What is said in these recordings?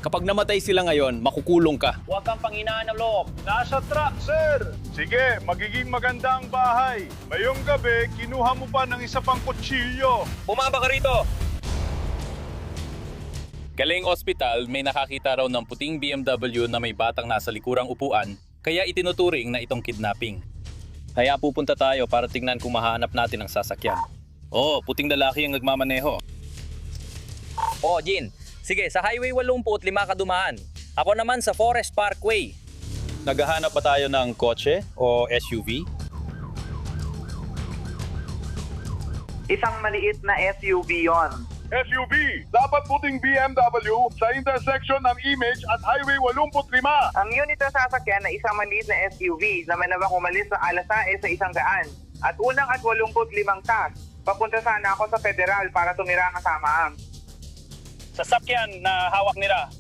Kapag namatay sila ngayon, makukulong ka. Huwag kang panghinaan ng loob. Nasa truck, sir! Sige, magiging maganda ang bahay. Ngayong gabi, kinuha mo pa ng isa pang kutsilyo. Bumaba ka rito! Galing ospital, may nakakita raw ng puting BMW na may batang nasa likurang upuan, kaya itinuturing na itong kidnapping. Kaya pupunta tayo para tingnan kung mahanap natin ang sasakyan. Oo, puting lalaki ang nagmamaneho. Oh, Jin. Sige, sa Highway 85 ka dumaan. Ako naman sa Forest Parkway. Naghahanap ba tayo ng kotse o SUV? Isang maliit na SUV yon. SUV, dapat puting BMW sa intersection ng Image at Highway 85. Ang unit na sasakyan na isang maliit na SUV na manabang umalis sa alasae sa 100 at unang at 85 tax. Papunta sana ako sa Federal para tumira kasama ang Sasakyan na hawak nila.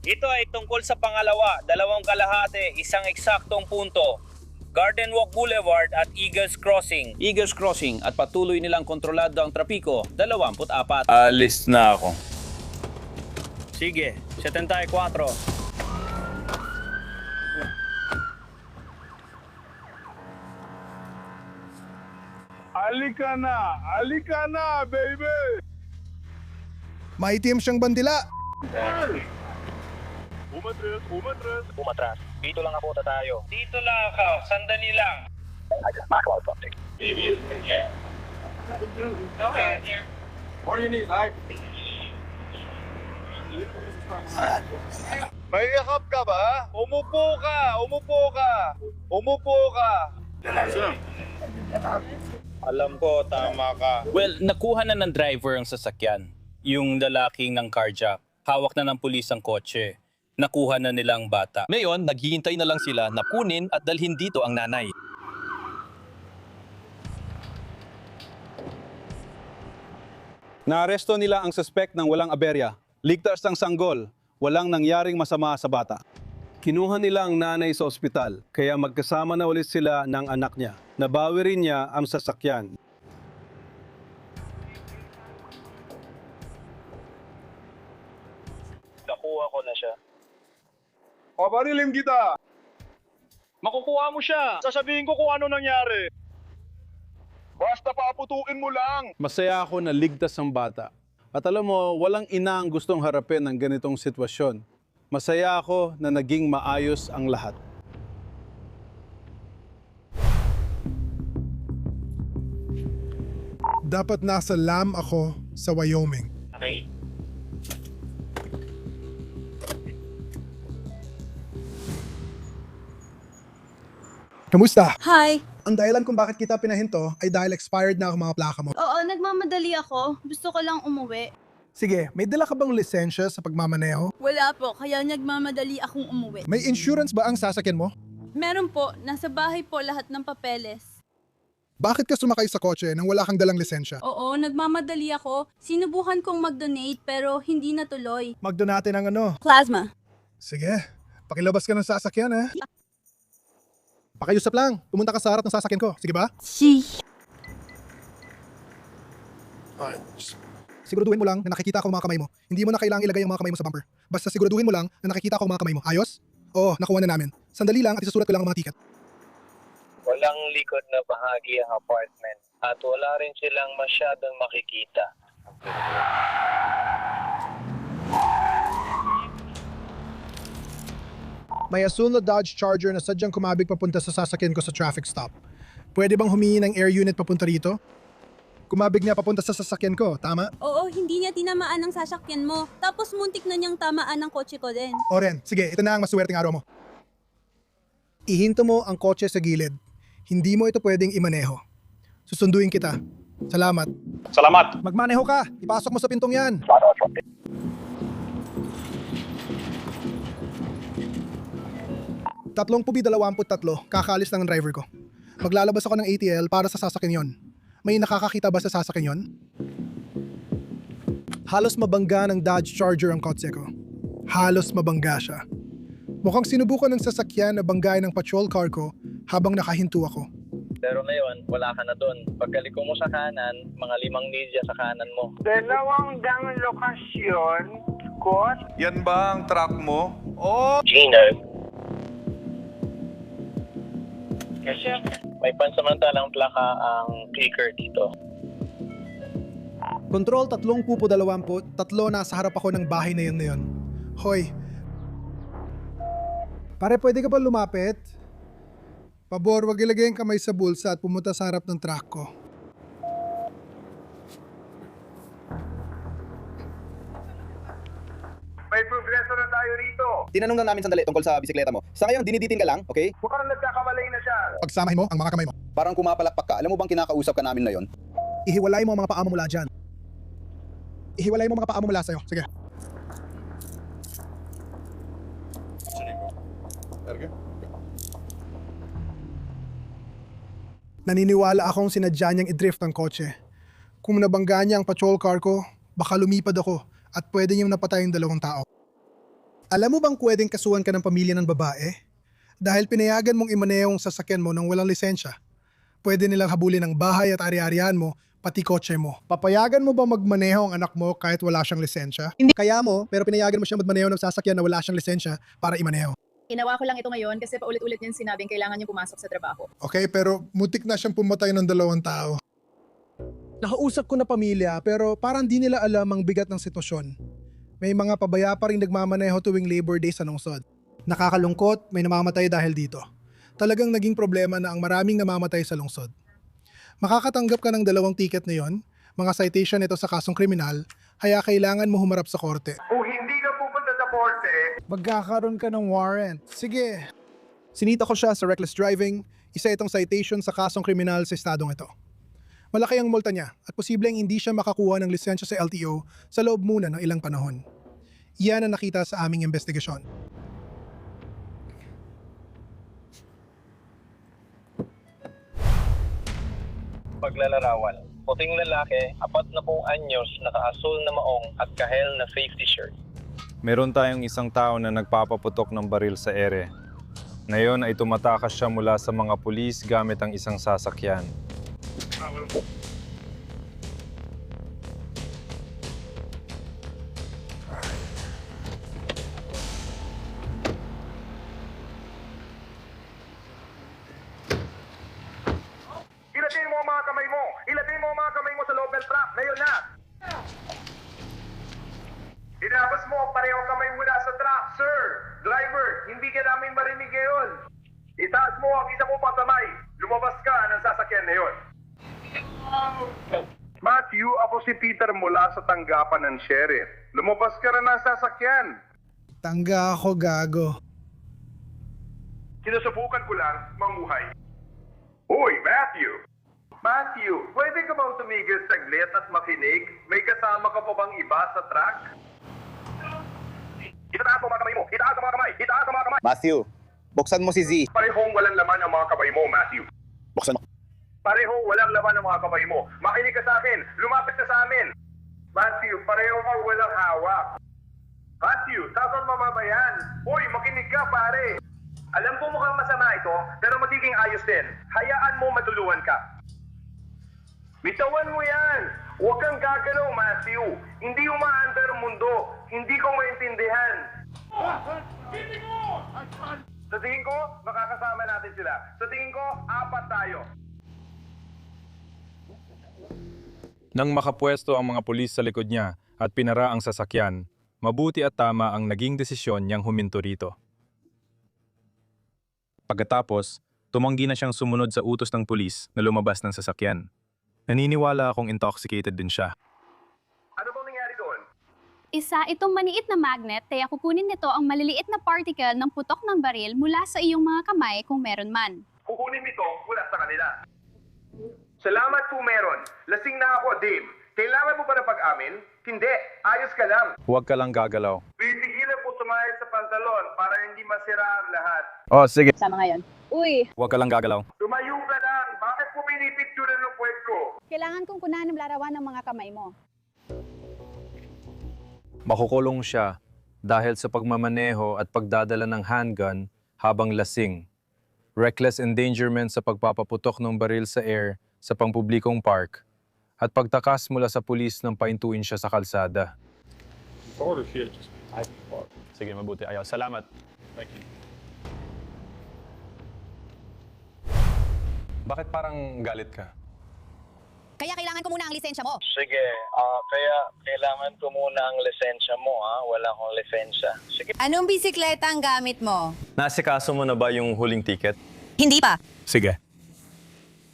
Ito ay tungkol sa pangalawa, 2 kalahati, isang eksaktong punto. Garden Walk Boulevard at Eagles Crossing. Eagles Crossing at patuloy nilang kontrolado ang trapiko, 24. Alis na ako. Sige, 74. Alika na, baby! Maitim siyang bandila. Umatras. Dito lang ako tayo. Dito lang ako, sandali lang. May yakap ka ba? Umupo ka! Alam ko, tama ka. Well, nakuha na ng driver ang sasakyan. Yung lalaking ng carjack. Hawak na ng pulis ang kotse. Nakuha na nilang bata. Ngayon, naghihintay na lang sila na kunin at dalhin dito ang nanay. Naaresto nila ang suspect ng walang aberya. Ligtas ang sanggol. Walang nangyaring masama sa bata. Kinuha nila ang nanay sa ospital, kaya magkasama na ulit sila ng anak niya. Nabawi rin niya ang sasakyan. Nakuha ko na siya. Paparilim kita! Makukuha mo siya! Sasabihin ko kung ano nangyari. Basta paaputuin mo lang! Masaya ako na ligtas ang bata. At alam mo, walang ina ang gustong harapin ng ganitong sitwasyon. Masaya ako na naging maayos ang lahat. Dapat nasa Lam ako sa Wyoming. Okay. Kamusta? Hi! Ang dahilan kung bakit kita pinahinto ay dahil expired na ang mga plaka mo. Oo, nagmamadali ako. Gusto ko lang umuwi. Sige, may dala ka bang lisensya sa pagmamaneho? Wala po, kaya nagmamadali akong umuwi. May insurance ba ang sasakyan mo? Meron po, nasa bahay po lahat ng papeles. Bakit ka sumakay sa kotse nang wala kang dalang lisensya? Oo, nagmamadali ako. Sinubukan kong mag-donate pero hindi natuloy. Magdonate ng ano? Plasma. Sige, pakilabas ka ng sasakyan ha. Pakiusap lang, pumunta ka sa harap ng sasakyan ko. Sige ba? Siguraduhin mo lang na nakikita ko ang mga kamay mo. Hindi mo na kailangang ilagay ang mga kamay mo sa bumper. Basta siguraduhin mo lang na nakikita ko ang mga kamay mo. Ayos? Oo, nakuha na namin. Sandali lang at isusulat ko lang ang mga ticket. Walang likod na bahagi ang apartment at wala rin silang masyadong makikita. May asul na Dodge Charger na sadyang kumabig papunta sa sasakyan ko sa traffic stop. Pwede bang humingi ng air unit papunta rito? Kumabig niya papunta sa sasakyan ko, tama? Oo, hindi niya tinamaan ang sasakyan mo. Tapos muntik na niyang tamaan ang kotse ko din. Oren, sige, ito na ang maswerteng araw mo. Ihinto mo ang kotse sa gilid. Hindi mo ito pwedeng imaneho. Susunduin kita. Salamat. Salamat! Magmaneho ka! Ipasok mo sa pintong yan! Tatlong pubi 23, kakalis lang ang driver ko. Maglalabas ako ng ATL para sa sasakyan yon. May nakakakita ba sa sasakyan yon? Halos mabangga ng Dodge Charger ang kotse ko. Halos mabangga siya. Mukhang sinubukan ng sasakyan na banggain ng patrol car ko habang nakahinto ako. Pero Pero ngayon, wala ka na doon. Pagkaliko mo sa kanan, mga 5 milya sa kanan mo. 2 lokasyon, cost Yan ba ang truck mo? May pansamantalang plaka ang clicker dito. Control 30-20, tatlo nasa harap ako ng bahay na yun. Hoy. Pare, pwede ka ba lumapit? Pabor, wag ilagay ang kamay sa bulsa at pumunta sa harap ng truck ko. May progreso na tayo rito. Tinanong lang namin sandali tungkol sa bisikleta mo. Sa ngayon, diniditin ka lang, okay? Mukhang nagkakamalay na siya. Pagsamahin mo ang mga kamay mo. Parang kumapalakpak ka. Alam mo bang kinakausap ka namin na yon? Ihiwalay mo ang mga paa mo mula dyan. Ihiwalay mo ang mga paa mo mula sa'yo. Sige. Naniniwala akong sinadya niyang i-drift ang kotse. Kung nabangga niya ang patrol car ko, baka lumipad ako at pwede niyang napatay yung 2 tao. Alam mo bang pwedeng kasuhan ka ng pamilya ng babae? Dahil pinayagan mong imaneho ang sasakyan mo nang walang lisensya. Pwede nilang habulin ang bahay at ari-arian mo, pati kotse mo. Papayagan mo ba magmaneho ang anak mo kahit wala siyang lisensya? Hindi kaya mo, pero pinayagan mo siya magmaneho ng sasakyan na wala siyang lisensya para imaneho. Ginawa ko lang ito ngayon kasi paulit-ulit niyang sinabing kailangan niyo pumasok sa trabaho. Okay, pero mutik na siyang pumatay ng 2 tao. Nakausap ko na pamilya pero parang di nila alam ang bigat ng sitwasyon. May mga pabaya pa rin nagmamaneho tuwing Labor Day sa lungsod. Nakakalungkot, may namamatay dahil dito. Talagang naging problema na ang maraming namamatay sa lungsod. Makakatanggap ka ng 2 ticket na yon, mga citation ito sa kasong kriminal, kaya kailangan mo humarap sa korte. Kung hindi ka pupunta sa korte, Magkakaroon ka ng warrant. Sige. Sinita ko siya sa reckless driving, isa itong citation sa kasong kriminal sa estadong ito. Malaki ang multa niya at posibleng hindi siya makakuha ng lisensya sa LTO sa loob muna ng ilang panahon. Iyan ang nakita sa aming investigasyon. Paglalarawan. Puting lalaki, 40 anyos, naka-asul na maong at kahel na safety shirt. Meron tayong isang tao na nagpapaputok ng baril sa ere. Ngayon ay tumatakas siya mula sa mga pulis gamit ang isang sasakyan. ilatin mo ang mga kamay mo. Ilatin mo ang mga kamay mo sa loob ng truck. Ngayon na. Inabas mo ang pareho kamay mula sa truck, sir. Driver, hindi ka namin marinig ngayon. Itaas mo ang isa mo patamay. Lumabas ka ng sasakyan na yun. Matthew, ako si Peter mula sa tanggapan ng sheriff. Lumabas ka rin ng sasakyan. Tangga ako, gago. Sinusubukan ko lang mamuhay. Hoy, Matthew! Matthew, pwede ka bang tumigil saglit at makinig? May kasama ka pa bang iba sa truck? Itaas mo mga kamay mo! Itaas ang mga kamay! Itaas ang mga kamay! Matthew, buksan mo si Z. Parehong walang laman ang mga kamay mo, Matthew. Buksan mo. Parehong walang laman ang mga kamay mo. Makinig ka sa akin! Lumapit ka sa amin! Matthew, pareho kang walang hawak. Matthew, tasan mamamayan! Hoy, makinig ka, pare! Alam ko mukhang masama ito, pero magiging ayos din. Hayaan mo matulungan ka. Bitawan mo yan! Huwag kang gagalaw, Matthew. Hindi umaandar ang mundo. Hindi ko maintindihan. Sa tingin ko, makakasama natin sila. Sa tingin ko, 4 tayo. Nang makapwesto ang mga pulis sa likod niya at pinara ang sasakyan, mabuti at tama ang naging desisyon niyang huminto rito. Pagkatapos, tumanggi na siyang sumunod sa utos ng pulis na lumabas ng sasakyan. Naniniwala akong intoxicated din siya. Ano bang nangyari doon? Isa itong maniit na magnet kaya kukunin nito ang maliliit na particle ng putok ng baril mula sa iyong mga kamay kung meron man. Kukunin ito mula sa kanila. Salamat po meron. Lasing na ako, Dave. Kailangan mo ba na pag-amin? Hindi. Ayos ka lang. Huwag ka lang gagalaw. Pitigilan po sumayad sa pantalon para hindi masira ang lahat. Oh, sige. Sama ngayon. Uy, Huwag ka lang gagalaw. Tumayo ka lang. Bakit po pinipicture ng puwet ko? Kailangan kong kunahan ng larawan ng mga kamay mo. Makukulong siya dahil sa pagmamaneho at pagdadala ng handgun habang lasing. reckless endangerment sa pagpapaputok ng baril sa air sa pampublikong park, at pagtakas mula sa pulis nang paintuin siya sa kalsada. Sige, mabuti. Ayaw. Salamat. Bakit parang galit ka? Kaya kailangan ko muna ang lisensya mo. Sige, kaya kailangan ko muna ang lisensya mo, ha? Wala akong lisensya. Sige. Anong bisikleta ang gamit mo? Nasikaso mo na ba yung huling ticket? Hindi pa. Sige.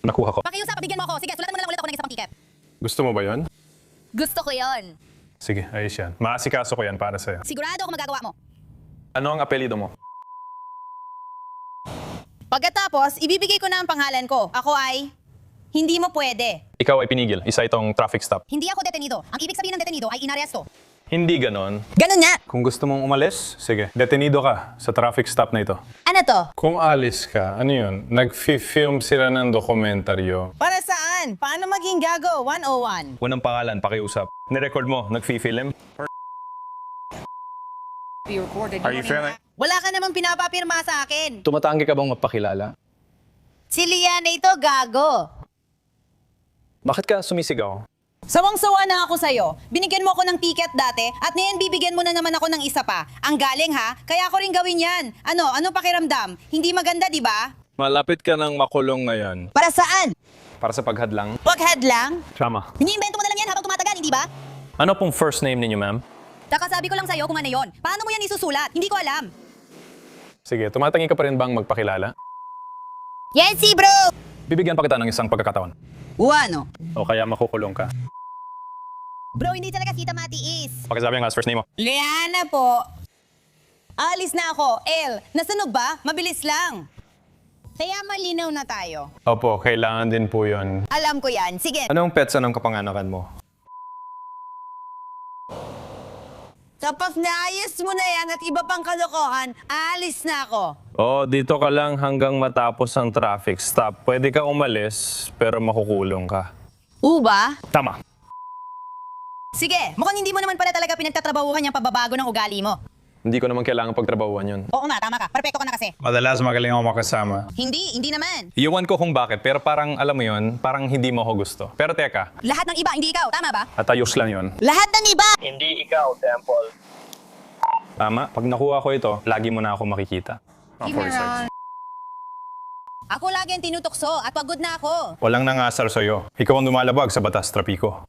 Nakuha ko. Pakiusap, bigyan mo ako. Sige, sulatan mo na lang ulit ako ng isa pang ticket. Gusto mo ba yon? Gusto ko yon. Sige, ayos yan. Maasikaso ko yan para sa'yo. Sigurado ako magagawa mo. Ano ang apelido mo? Pagkatapos, ibibigay ko na ang pangalan ko. Ako ay... Hindi mo pwede. Ikaw ay pinigil. Isa itong traffic stop. Hindi ako detenido. Ang ibig sabihin ng detenido ay inaresto. Hindi ganon. Ganun nga. Kung gusto mong umalis, sige. Detenido ka sa traffic stop na ito. Ano to? Kung alis ka, ano yun? Nag-film sila ng dokumentaryo. Para saan? Paano maging gago? 101. Unang pangalan, pakiusap. Nirecord mo, nag-film. Are you filming? Wala ka namang pinapapirma sa akin. Tumatanggi ka bang magpakilala? Si Liana ito, gago. Bakit ka sumisigaw? Sawang-sawa na ako sa'yo. Binigyan mo ako ng ticket dati at ngayon bibigyan mo na naman ako ng isa pa. Ang galing ha? Kaya ako rin gawin yan. Ano pakiramdam? Hindi maganda, di ba? Malapit ka ng makulong ngayon. Para saan? Para sa paghadlang. Paghadlang? Tama. Iniimbento mo na lang yan habang tumatagal, hindi ba? Ano pong first name ninyo, ma'am? Kakasabi ko lang sa'yo kung ano yon. Paano mo yan isusulat? Hindi ko alam. Sige, tumatangi ka pa rin bang magpakilala? Yes, bro! Bibigyan pa kita ng isang pagkakataon. Ano? O kaya makukulong ka. Bro, hindi talaga kita matiis. Pakisabi ang last first name mo. Liana po. Alis na ako. El, nasunog ba? Mabilis lang. Kaya malinaw na tayo. Opo, kailangan din po yun. Alam ko yan. Sige. Anong petsa ng kapanganakan mo? Kapag naayos mo na yan at iba pang kalokohan, aalis na ako. Dito ka lang hanggang matapos ang traffic stop. Pwede ka umalis, pero makukulong ka. Uba? Tama. Sige, mukhang hindi mo naman pala talaga pinagtatrabahuhan yung pababago ng ugali mo. Hindi ko naman kailangan pagtrabahuan yun. Oo nga, tama ka. Perfecto ka na kasi. Madalas magaling ako makasama. Hindi naman. Iwan ko kung bakit, pero parang alam mo yun, parang hindi mo ako gusto. Pero teka, Lahat ng iba, hindi ikaw. Tama ba? at ayos lang yun. Lahat ng iba! Hindi ikaw, Temple. Tama, pag nakuha ko ito, lagi mo na ako makikita. Ako lagi ang tinutokso at pagod na ako. Walang nangasar sa'yo. Ikaw ang lumalabag sa batas trapiko.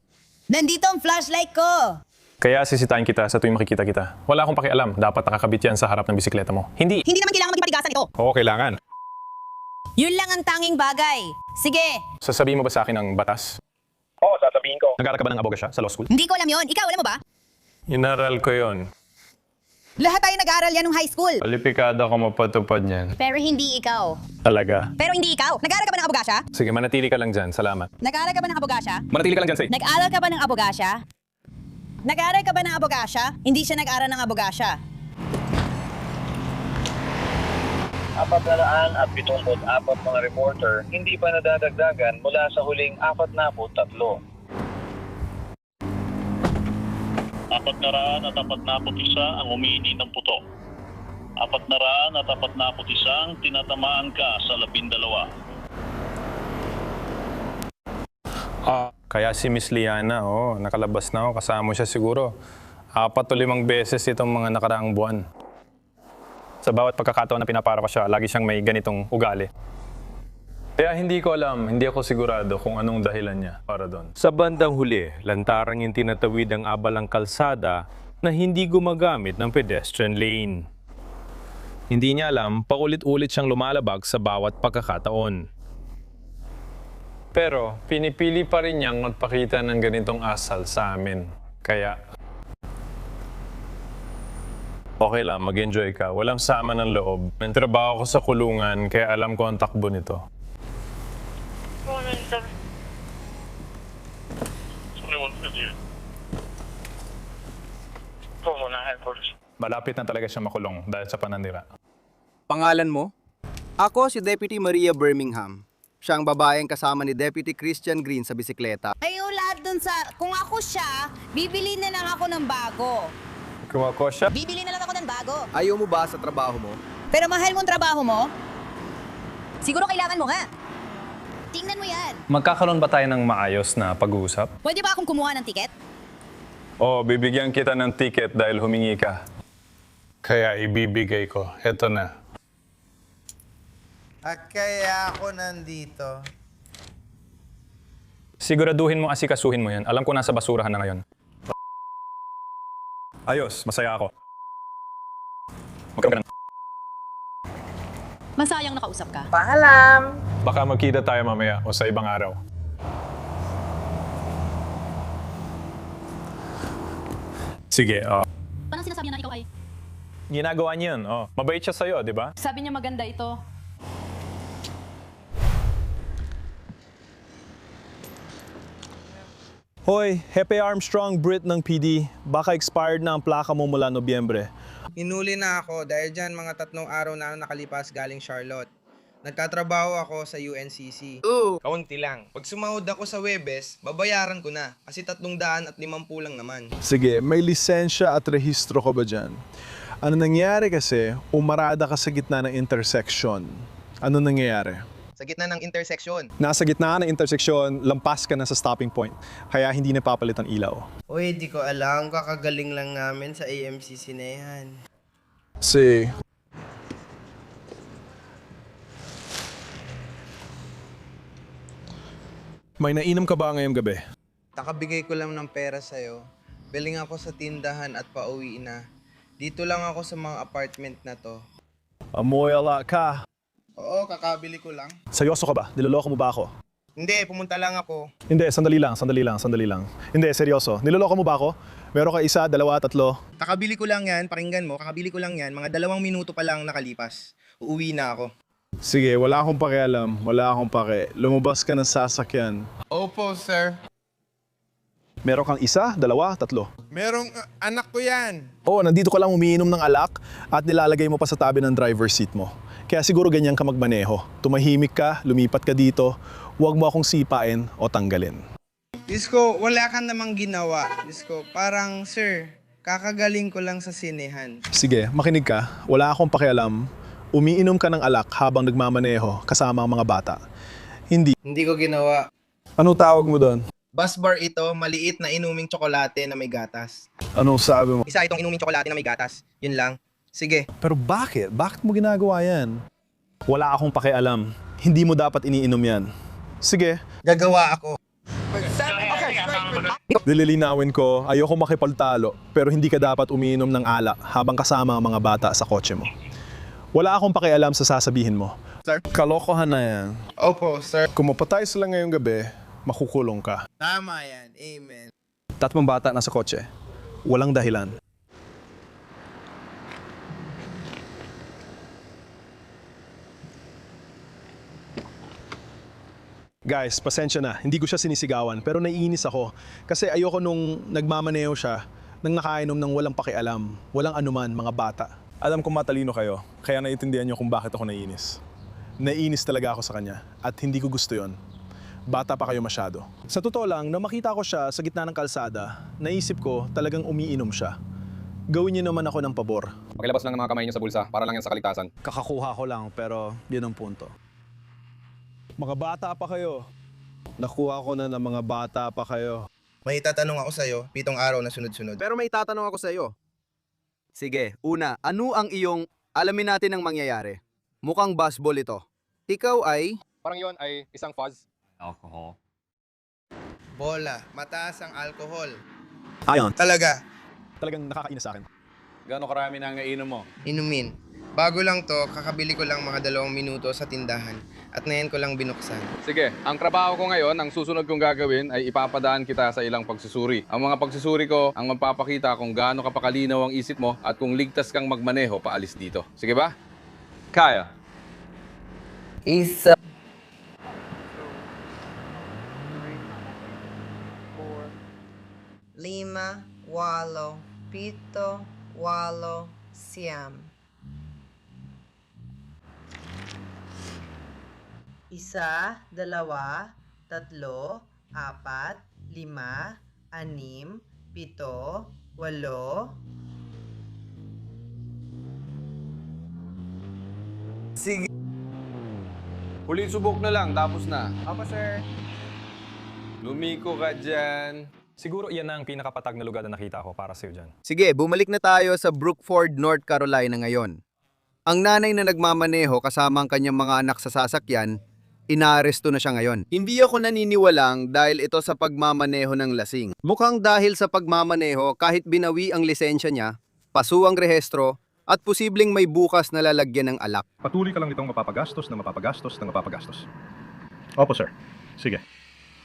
Nandito ang flashlight ko. Kaya sisitahin kita sa tuwing makikita kita. Wala akong pakialam. Dapat nakakabit yan sa harap ng bisikleta mo. Hindi. Hindi naman kailangan maging patigasan ito. Oo, kailangan. Yun lang ang tanging bagay. Sige. Sasabihin mo ba sa akin ang batas? Oo, sasabihin ko. Nag-aaral ka ba ng abogasya sa law school? Hindi ko alam yon. Ikaw, alam mo ba? Inaral ko yon. Lahat tayo nag-aaral yan nung high school. Kwalipikado ko mapatupad yan. Pero hindi ikaw. Talaga. Pero hindi ikaw. Nag-aaral ka ba ng abogasya? Sige, manatili ka lang dyan. Salamat. Nag-aaral ka ba ng abogasya? Manatili ka lang dyan, say. Nag-aaral ka ba ng abogasya? Nag-aaral ka ba ng abogasya? Hindi siya nag-aaral ng abogasya. 474 mga reporter, hindi pa nadadagdagan mula sa huling 43. 441 ang umini ng putok. 441 tinatamaan ka sa 12. Kaya si Miss Liana, nakalabas na ako. Kasama siya siguro 4 o 5 beses itong mga nakaraang buwan. Sa bawat pagkakataon na pinapara ko siya, lagi siyang may ganitong ugali. Kaya hindi ko alam, hindi ako sigurado kung anong dahilan niya para doon. Sa bandang huli, lantarang yung tinatawid ang abalang kalsada na hindi gumagamit ng pedestrian lane. Hindi niya alam, paulit-ulit siyang lumalabag sa bawat pagkakataon. Pero pinipili pa rin niyang magpakita ng ganitong asal sa amin. Kaya okay lang, mag-enjoy ka. Walang sama ng loob. May trabaho ko sa kulungan, kaya alam ko ang takbo nito. Malapit na talaga siya makulong dahil sa pananira. Pangalan mo? Ako si Deputy Maria Birmingham. Siya ang babaeng kasama ni Deputy Christian Green sa bisikleta. Ay, lahat dun sa... Kung ako siya, bibili na lang ako ng bago. Kung ako siya, Bibili na lang ako ng bago. Ayaw mo ba sa trabaho mo? Pero mahal mo ang trabaho mo? Siguro kailangan mo nga. Tingnan mo yan. Magkakaroon ba tayo ng maayos na pag-uusap? Pwede ba akong kumuha ng tiket? Oo, bibigyan kita ng ticket dahil humingi ka. Kaya ibibigay ko. Eto na. At kaya ako nandito. Siguraduhin mo asikasuhin mo yan. Alam ko nasa basurahan na ngayon. Ayos, masaya ako. Magkaroon ka na. Masayang nakausap ka. Paalam! Baka magkita tayo mamaya o sa ibang araw. Sige, Parang sinasabi niya na ikaw ay... ginagawa niya yun. Mabait siya sa'yo, di ba? Sabi niya maganda ito. Hoy, Hepe Armstrong, Brit ng PD. Baka expired na ang plaka mo mula Nobyembre. Hinuli na ako dahil dyan mga 3 araw na nakalipas galing Charlotte. Nagkatrabaho ako sa UNCC. Kaunti lang. Pag sumahod ako sa Webes, babayaran ko na. Kasi 350 lang naman. Sige, may lisensya at rehistro ka ba dyan? Ano nangyari kasi, umarada ka sa gitna ng intersection. Ano nangyayari? Sa gitna ng intersection. Nasa gitna ng intersection, lampas ka na sa stopping point. Kaya hindi napapalit ang ilaw. Uy, di ko alam. Kakagaling lang namin sa AMC Sinehan. Si... May nainom ka ba ngayong gabi? Nakabigay ko lang ng pera sa'yo. Biling ako sa tindahan at pauwi na. Dito lang ako sa mga apartment na to. Amoy-ala ka. Oo, kakabili ko lang. Seryoso ka ba? Niloloko mo ba ako? Hindi, pumunta lang ako. Hindi, sandali lang. Hindi, seryoso. Niloloko mo ba ako? Meron ka 1, 2, 3. Kakabili ko lang yan, pakinggan mo, kakabili ko lang yan. Mga 2 minuto pa lang nakalipas. Uuwi na ako. Sige, wala akong pakialam. Wala akong pake. Lumabas ka ng sasakyan. Opo, sir. Meron kang 1, 2, 3. Merong anak ko yan. Oo, nandito ka lang umiinom ng alak at nilalagay mo pa sa tabi ng driver seat mo. Kaya siguro ganyan ka magmaneho. Tumahimik ka, lumipat ka dito, huwag mo akong sipain o tanggalin. Disko, wala ka namang ginawa. Disko, parang, sir, kakagaling ko lang sa sinehan. Sige, makinig ka. Wala akong pakialam. Umiinom ka ng alak habang nagmamaneho kasama ang mga bata. Hindi. Hindi ko ginawa. Ano tawag mo doon? Bus bar ito, maliit na inuming tsokolate na may gatas. Anong sabi mo? Isa itong inuming tsokolate na may gatas. Yun lang. Sige. Pero bakit? Bakit mo ginagawa yan? Wala akong pakialam. Hindi mo dapat iniinom yan. Sige. Gagawa ako. Nililinawin ko, ayoko makipagtalo, pero hindi ka dapat umiinom ng alak habang kasama ang mga bata sa kotse mo. Wala akong pakialam sa sasabihin mo. Sir? Kalokohan na yan. Opo, sir. Kung mapatay sila ngayong gabi, makukulong ka. Tama yan. Amen. 3 bata nasa kotse. Walang dahilan. Guys, pasensya na. Hindi ko siya sinisigawan, pero naiinis ako. Kasi ayoko nung nagmamaneho siya nang nakainom ng walang pakialam, walang anuman, mga bata. Alam kong matalino kayo, kaya naiintindihan niyo kung bakit ako naiinis. Naiinis talaga ako sa kanya, at hindi ko gusto yon. Bata pa kayo masyado. Sa totoo lang, nang makita ko siya sa gitna ng kalsada, naisip ko talagang umiinom siya. Gawin niyo naman ako ng pabor. Pakilabas lang ng mga kamay niyo sa bulsa, para lang yan sa kaligtasan. Kakakuha ko lang, pero yun ang punto. Mga bata pa kayo. Nakuha ko na ng mga bata pa kayo. May itatanong ako sa'yo, 7 araw na sunod-sunod. Pero may tatanong ako sa iyo. Sige, una, ano ang iyong alamin natin ang mangyayari? Mukhang baseball ito. Ikaw ay... Parang yon ay isang fuzz. Alcohol. Bola, mataas ang alcohol. Ayon. Talaga. Talagang nakakainis sa akin. Gano'ng karami na ang inom mo? Inumin. Bago lang to, kakabili ko lang mga 2 minuto sa tindahan at ngayon ko lang binuksan. Sige, ang trabaho ko ngayon, ang susunod kong gagawin ay ipapadaan kita sa ilang pagsusuri. Ang mga pagsusuri ko ang magpapakita kung gaano kapakalinaw ang isip mo at kung ligtas kang magmaneho paalis dito. Sige ba? Kaya. Isa. 5, 8, 7, 8, 9. 1, 2, 3, 4, 5, 6, 7, 8. Sige. Huling subok na lang, tapos na. Opo, sir. Lumiko ka dyan. Siguro iyan na ang pinakapatag na lugar na nakita ko para sa'yo dyan. Sige, bumalik na tayo sa Brookford, North Carolina ngayon. Ang nanay na nagmamaneho kasama ang kanyang mga anak sa sasakyan, inaaresto na siya ngayon. Hindi ako naniniwalang dahil ito sa pagmamaneho ng lasing. Mukhang dahil sa pagmamaneho kahit binawi ang lisensya niya, paso ang rehistro, at posibleng may bukas na lalagyan ng alak. Patuloy ka lang itong mapapagastos ng mapapagastos ng mapapagastos. Opo, sir. Sige.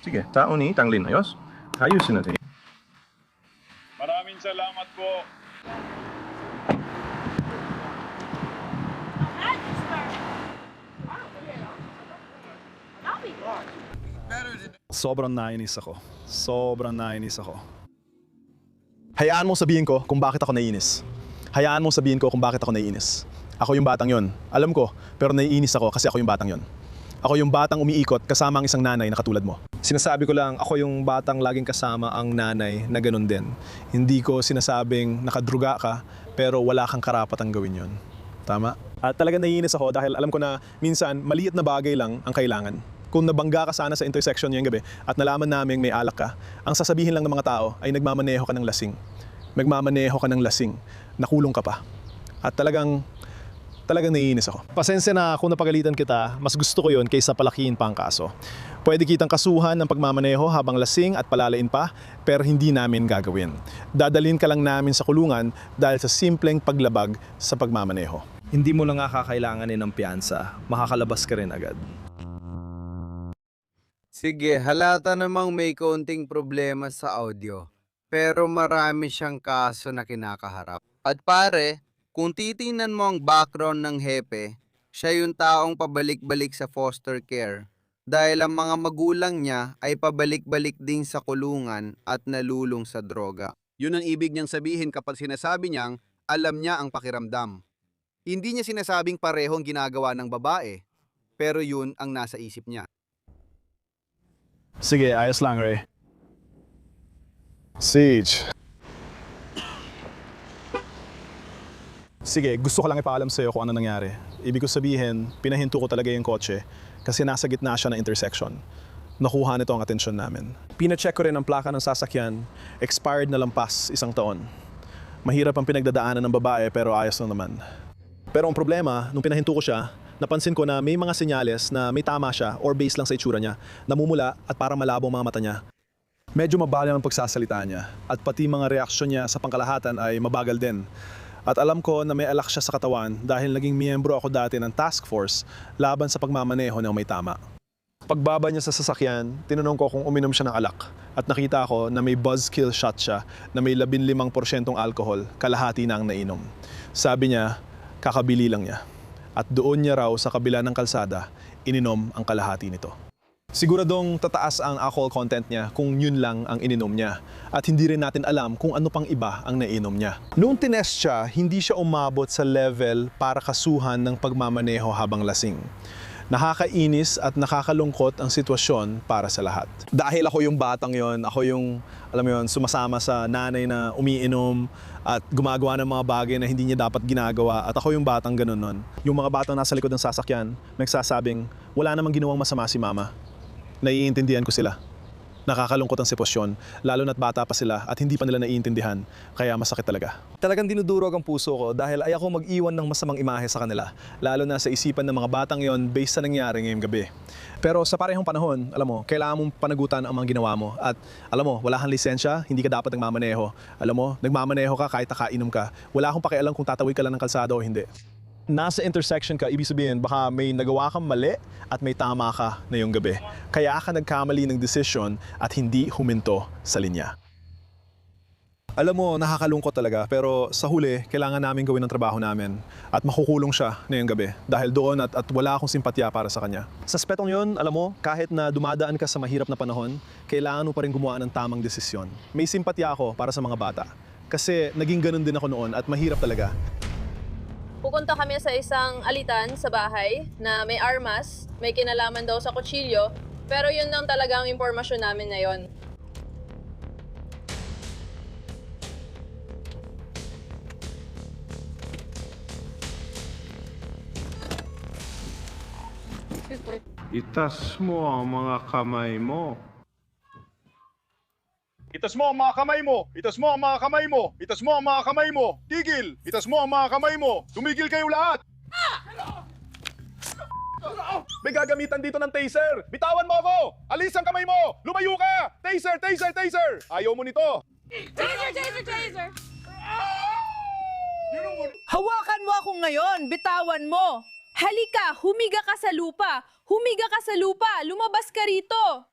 Sige, tao ni Tanglin, ayos? Ayusin natin. Maraming salamat po. Sobrang nainis ako. Sobrang nainis ako. Hayaan mong sabihin ko kung bakit ako naiinis. Hayaan mong sabihin ko kung bakit ako naiinis. Ako yung batang yon. Alam ko, pero naiinis ako kasi ako yung batang yon. Ako yung batang umiikot kasama ang isang nanay na katulad mo. Sinasabi ko lang, ako yung batang laging kasama ang nanay na ganun din. Hindi ko sinasabing nakadruga ka, pero wala kang karapatang gawin yon. Tama? At talagang naiinis ako dahil alam ko na minsan maliit na bagay lang ang kailangan. Kung nabangga ka sana sa intersection ngayong gabi at nalaman namin may alak ka, ang sasabihin lang ng mga tao ay nagmamaneho ka ng lasing. Nagmamaneho ka ng lasing. Nakulong ka pa. At talagang naiinis ako. Pasensya na kung napagalitan kita, mas gusto ko yon kaysa palakihin pa ang kaso. Pwede kitang kasuhan ng pagmamaneho habang lasing at palalain pa, pero hindi namin gagawin. Dadalhin ka lang namin sa kulungan dahil sa simpleng paglabag sa pagmamaneho. Hindi mo lang nga kakailanganin ng piyansa, makakalabas ka rin agad. Sige, halata namang may kaunting problema sa audio. Pero marami siyang kaso na kinakaharap. At pare, kung titingnan mo ang background ng hepe, siya yung taong pabalik-balik sa foster care dahil ang mga magulang niya ay pabalik-balik din sa kulungan at nalulung sa droga. Yun ang ibig niyang sabihin kapag sinasabi niyang alam niya ang pakiramdam. Hindi niya sinasabing parehong ginagawa ng babae, pero yun ang nasa isip niya. Sige, ayos lang, Ray. Siege. Sige, gusto ko lang ipaalam sa'yo kung ano nangyari. Ibig ko sabihin, pinahinto ko talaga yung kotse kasi nasa gitna siya ng intersection. Nakuha nito ang atensyon namin. Pina-check ko rin ang plaka ng sasakyan, expired na lampas 1 taon. Mahirap ang pinagdadaanan ng babae pero ayos lang naman. Pero ang problema, nung pinahinto ko siya, napansin ko na may mga senyales na may tama siya or base lang sa itsura niya, namumula at para malabo ang mga mata niya. Medyo mabagal ang pagsasalita niya at pati mga reaksyon niya sa pangkalahatan ay mabagal din. At alam ko na may alak siya sa katawan dahil naging miyembro ako dati ng task force laban sa pagmamaneho ng may tama. Pagbaba niya sa sasakyan, tinanong ko kung uminom siya ng alak at nakita ko na may buzzkill shot siya na may 15% alcohol, kalahati na ang nainom. Sabi niya, kakabili lang niya. At doon niya raw sa kabila ng kalsada, ininom ang kalahati nito. Siguradong tataas ang alcohol content niya kung yun lang ang ininom niya. At hindi rin natin alam kung ano pang iba ang nainom niya. Noong tinest siya, hindi siya umabot sa level para kasuhan ng pagmamaneho habang lasing. Nakakainis at nakakalungkot ang sitwasyon para sa lahat. Dahil ako yung batang yon, ako yung, alam mo yun, sumasama sa nanay na umiinom at gumagawa ng mga bagay na hindi niya dapat ginagawa at ako yung batang ganun nun. Yung mga batang nasa likod ng sasakyan, nagsasabing, wala namang ginawang masama si mama. Naiintindihan ko sila. Nakakalungkot ang sitwasyon, lalo na't bata pa sila at hindi pa nila naiintindihan, kaya masakit talaga. Talagang dinudurog ang puso ko dahil ayoko mag-iwan ng masamang imahe sa kanila, lalo na sa isipan ng mga batang yon based sa nangyari ngayong gabi. Pero sa parehong panahon, alam mo, kailangan mong panagutan ang mga ginawa mo at alam mo, wala kang lisensya, hindi ka dapat nagmamaneho. Alam mo, nagmamaneho ka kahit nakainom ka. Wala akong pakialam kung tatawid ka lang ng kalsada o hindi. Nasa intersection ka, ibig sabihin baka may nagawa kang mali at may tama ka na yung gabi. Kaya ka nagkamali ng desisyon at hindi huminto sa linya. Alam mo, nakakalungkot talaga pero sa huli, kailangan namin gawin ang trabaho namin at makukulong siya ngayong gabi dahil doon at wala akong simpatya para sa kanya. Sa aspetong yun, alam mo, kahit na dumadaan ka sa mahirap na panahon, kailangan mo pa rin gumawa ng tamang desisyon. May simpatya ako para sa mga bata kasi naging ganun din ako noon at mahirap talaga. Pupunta kami sa isang alitan sa bahay na may armas, may kinalaman daw sa kutsilyo, pero yun lang talaga ang impormasyon namin ngayon. Itas mo ang mga kamay mo. Itas mo ang mga kamay mo! Itas mo ang mga kamay mo! Itas mo ang mga kamay mo! Tigil! Itas mo ang mga kamay mo! Tumigil kayo lahat! May gagamitan dito ng taser! Bitawan mo ako! Alis ang kamay mo! Lumayo ka! Taser! Taser! Taser! Ayaw mo nito! Taser, taser, taser! Hawakan mo ako ngayon! Bitawan mo! Halika! Humiga ka sa lupa! Humiga ka sa lupa! Lumabas ka rito!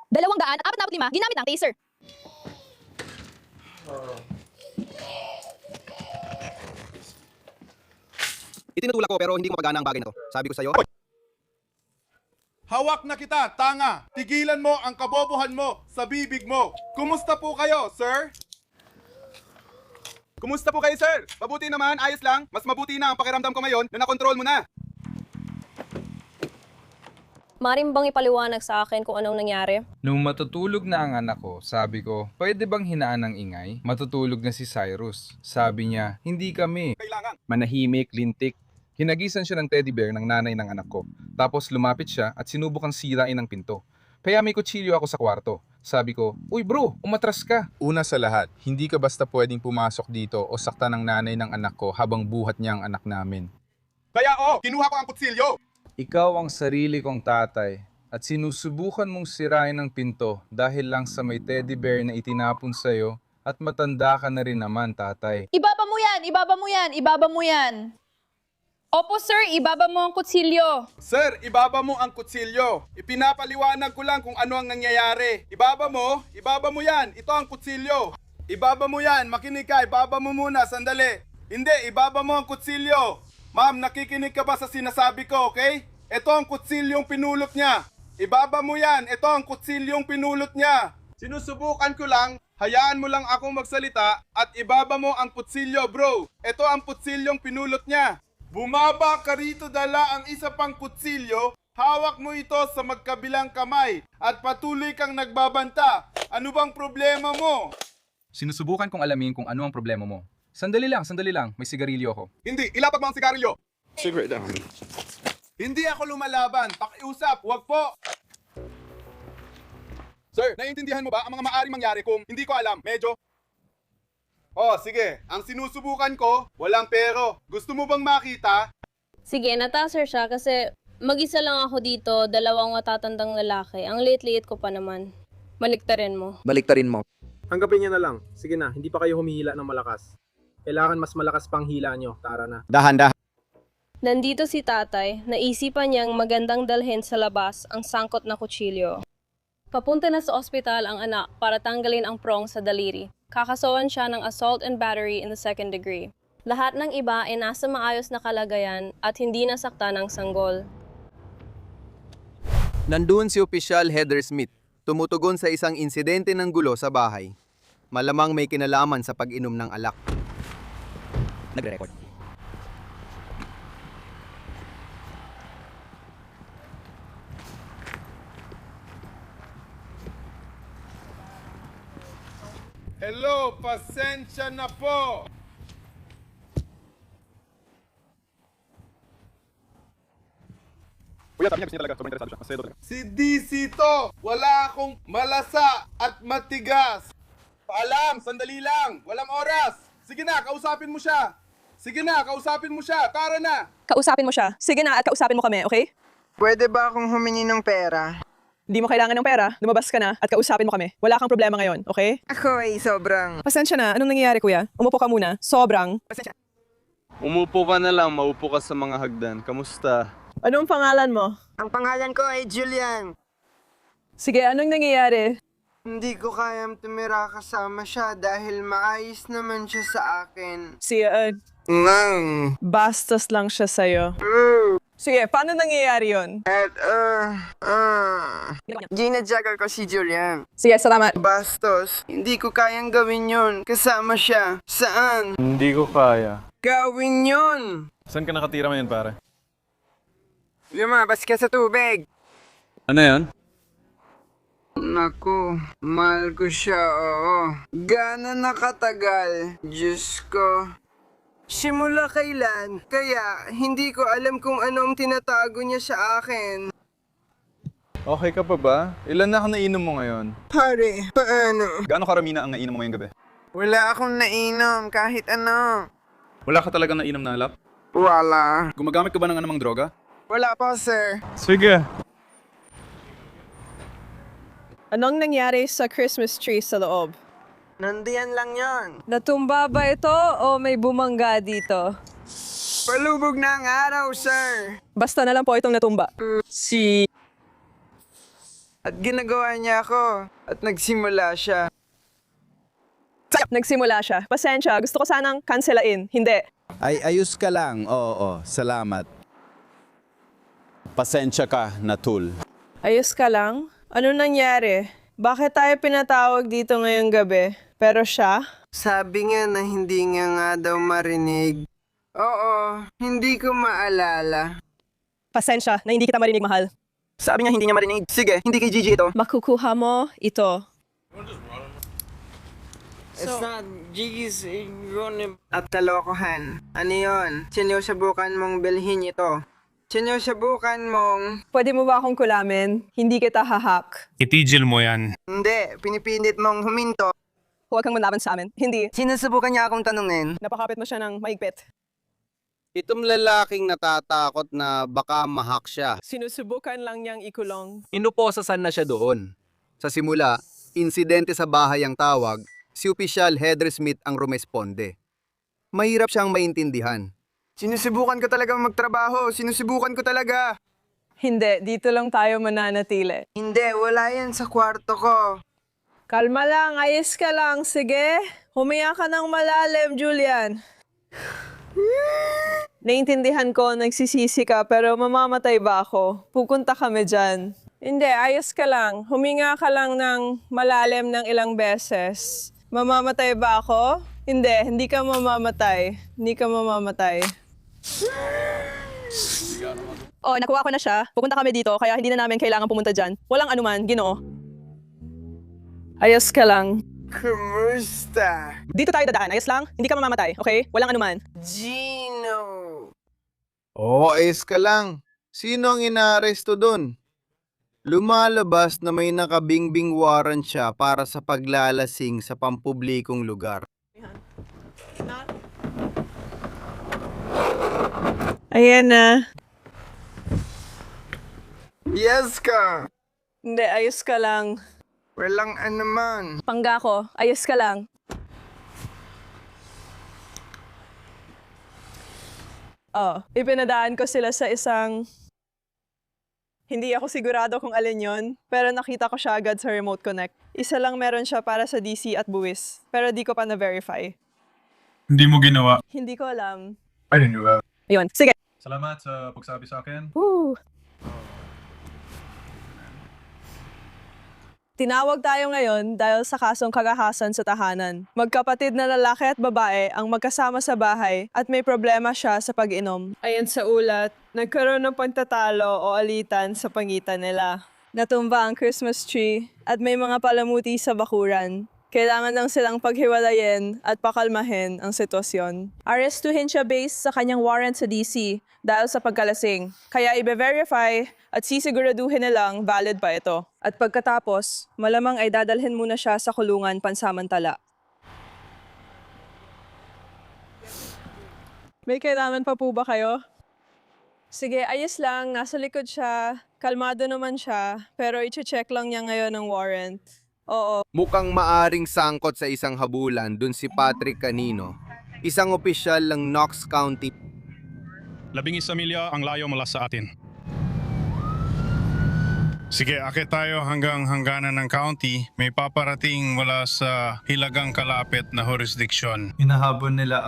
245, ginamit ang taser. Itinutulak ko pero hindi ko mapagana ang bagay na to. Sabi ko sa'yo. Hawak na kita, tanga! Tigilan mo ang kabobohan mo sa bibig mo! Kumusta po kayo, sir? Kumusta po kayo, sir? Mabuti naman, ayos lang. Mas mabuti na ang pakiramdam ko ngayon na nakontrol mo na. Maring bang ipaliwanag sa akin kung anong nangyari? Nung matutulog na ang anak ko, sabi ko, pwede bang hinaan ng ingay? Matutulog na si Cyrus. Sabi niya, hindi kami. Manahimik, lintik. Hinagisan siya ng teddy bear ng nanay ng anak ko. Tapos lumapit siya at sinubukang sirain ang pinto. Kaya may kutsilyo ako sa kwarto. Sabi ko, uy bro, umatras ka. Una sa lahat, hindi ka basta pwedeng pumasok dito o saktan ng nanay ng anak ko habang buhat niya ang anak namin. Kaya kinuha ko ang kutsilyo! Ikaw ang sarili kong tatay at sinusubukan mong sirain ang pinto dahil lang sa may teddy bear na itinapon sa'yo at matanda ka na rin naman, tatay. Ibaba mo yan! Ibaba mo yan! Ibaba mo yan! Opo sir, ibaba mo ang kutsilyo. Sir, ibaba mo ang kutsilyo. Ipinapaliwanag ko lang kung ano ang nangyayari. Ibaba mo yan. Ito ang kutsilyo. Ibaba mo yan, makinig ka, ibaba mo muna, sandali. Hindi, ibaba mo ang kutsilyo. Ma'am, nakikinig ka ba sa sinasabi ko, okay? Ito ang kutsilyong pinulot niya. Ibaba mo yan, ito ang kutsilyong pinulot niya. Sinusubukan ko lang, hayaan mo lang akong magsalita at ibaba mo ang kutsilyo, bro. Ito ang kutsilyong pinulot niya. Bumaba ka rito, dala ang isa pang kutsilyo. Hawak mo ito sa magkabilang kamay at patuloy kang nagbabanta. Ano bang problema mo? Sinusubukan kong alamin kung ano ang problema mo. Sandali lang, may sigarilyo ako. Hindi, ilapag mo ang sigarilyo. Cigarette down. Hindi ako lumalaban. Pakiusap, wag po. Sir, naiintindihan mo ba ang mga maaaring mangyari kung hindi ko alam? Medyo. Sige. Ang sinusubukan ko, walang pero. Gusto mo bang makita? Sige, nataser siya kasi mag-isa lang ako dito, 2 matatandang lalaki. Ang liit-liit ko pa naman. Baliktarin mo. Baliktarin mo. Tanggapin niya na lang. Sige na, hindi pa kayo humihila ng malakas. Kailangan mas malakas pang hila nyo. Tara na. Dahan-dahan. Nandito si tatay, naisipan niyang magandang dalhin sa labas ang sangkot na kutsilyo. Papunta na sa ospital ang anak para tanggalin ang prong sa daliri. Kakasawan siya ng assault and battery in the 2nd degree. Lahat ng iba ay nasa maayos na kalagayan at hindi nasaktan ng sanggol. Nandun si Opisyal Heather Smith, tumutugon sa isang insidente ng gulo sa bahay. Malamang may kinalaman sa pag-inom ng alak. Nagre-record. Hello, pasensya na po. Kuya, sabi niya gusto niya talaga. Sobrang interesado siya. Masedo talaga. Si DC to. Wala akong malasa at matigas. Paalam, sandali lang. Walang oras. Sige na, kausapin mo siya. Tara na. Kausapin mo siya. Sige na at kausapin mo kami, okay? Pwede ba akong humingi ng pera? Hindi mo kailangan ng pera. Lumabas ka na at kausapin mo kami. Wala kang problema ngayon, okay? Ako ay sobrang... Pasensya na. Anong nangyayari, kuya? Umupo ka muna. Sobrang. Umupo ka na lang, maupo ka sa mga hagdan. Kamusta? Anong pangalan mo? Ang pangalan ko ay Julian. Sige, anong nangyayari? Hindi ko kayang tumira kasama siya dahil maayos naman siya sa akin. Bastos lang siya sa'yo. Sige, paano nangyayari yun? Ginajagger ko si Julian. Sige, salamat. Bastos, hindi ko kayang gawin yun. Kasama siya. Saan? Hindi ko kaya. Gawin yun! Saan ka nakatira ngayon, pare? Lumabas ka sa tubig. Ano yan? Naku, mahal ko siya, oo. Gano'n nakatagal? Diyos ko. Simula kailan? Kaya hindi ko alam kung anong tinatago niya sa akin. Okay ka pa ba? Ilan na nainom mo ngayon? Pare, paano? Gaano karami na ang nainom mo ngayong gabi? Wala akong nainom kahit ano. Wala ka talaga nainom na alak? Wala. Gumagamit ka ba ng anumang droga? Wala pa, sir. Sige. Anong nangyari sa Christmas tree sa loob? Nandiyan lang yon. Natumba ba ito o may bumangga dito? Palubog na ang araw, sir. Basta na lang po itong natumba. At ginagawa niya ako. At nagsimula siya. Nagsimula siya. Pasensya, gusto ko sanang kanselain. Hindi. Ay, ayos ka lang. Oo, salamat. Pasensya ka, Natul. Ayos ka lang? Ano nangyari? Bakit tayo pinatawag dito ngayong gabi? Pero siya? Sabi nga na hindi nga daw marinig. Oo, hindi ko maalala. Pasensya na hindi kita marinig, mahal. Sabi niya hindi niya marinig. Sige, hindi kay Gigi ito. Makukuha mo ito. It's not Gigi's at kalokohan. Ano yun? Sinusubukan mong bilhin ito. Sinusubukan mong... Pwede mo ba akong kulamin? Hindi kita hahak. Itigil mo yan. Hindi, pinipilit mong huminto. Huwag kang manlaban sa amin. Hindi. Sinusubukan niya akong tanungin. Napakapit mo siya ng maigpit. Itong lalaking natatakot na baka mahak siya. Sinusubukan lang niyang ikulong. Inuposasan na siya doon. Sa simula, insidente sa bahay ang tawag, si Opisyal Heather Smith ang rumesponde. Mahirap siyang maintindihan. Sinusubukan ko talaga magtrabaho. Sinusubukan ko talaga. Hindi, dito lang tayo mananatili. Hindi, wala yan sa kwarto ko. Kalma lang, ayos ka lang. Sige, humiya ka ng malalim, Julian. Naintindihan ko, nagsisisi ka, pero mamamatay ba ako? Pupunta kami dyan. Hindi, ayos ka lang. Huminga ka lang ng malalim ng ilang beses. Mamamatay ba ako? Hindi ka mamamatay. Hindi ka mamamatay. Oh, nakuha ko na siya. Pupunta kami dito, kaya hindi na namin kailangan pumunta dyan. Walang anuman, Ginoo. Ayos ka lang. Kumusta? Dito tayo dadaan, ayos lang? Hindi ka mamamatay, okay? Walang anuman. Gino! Oo, ayos ka lang. Sino ang inaaresto doon? Lumalabas na may nakabingbing warrant siya para sa paglalasing sa pampublikong lugar. Ayan na. Yes ka! Hindi, ayos ka lang. Walang anuman. Pangga ko, ayos ka lang. Oh, ipinadaan ko sila sa isang... Hindi ako sigurado kung alin yon, pero nakita ko siya agad sa remote connect. Isa lang meron siya para sa DC at Buwis, pero di ko pa na-verify. Hindi mo ginawa. Hindi ko alam. I didn't know that. Ayun, sige. Salamat sa pagsabi sa akin. Woo! Tinawag tayo ngayon dahil sa kasong kagahasan sa tahanan. Magkapatid na lalaki at babae ang magkasama sa bahay at may problema siya sa pag-inom. Ayon sa ulat, nagkaroon ng pagtatalo o alitan sa pagitan nila. Natumba ang Christmas tree at may mga palamuti sa bakuran. Kailangan lang silang paghiwalayin at pakalmahin ang sitwasyon. Arestuhin siya based sa kanyang warrant sa DC dahil sa pagkalasing. Kaya i-verify at sisiguraduhin nilang valid pa ito. At pagkatapos, malamang ay dadalhin muna siya sa kulungan pansamantala. May kailangan pa po ba kayo? Sige, ayos lang. Nasa likod siya. Kalmado naman siya. Pero i-check lang niya ngayon ang warrant. Oo. Mukhang maaring sangkot sa isang habulan dun si Patrick Canino, isang opisyal ng Knox County. 11 milya ang layo mula sa atin. Sige, akit tayo hanggang hangganan ng county. May paparating mula sa hilagang kalapit na jurisdiction. Hinahabol nila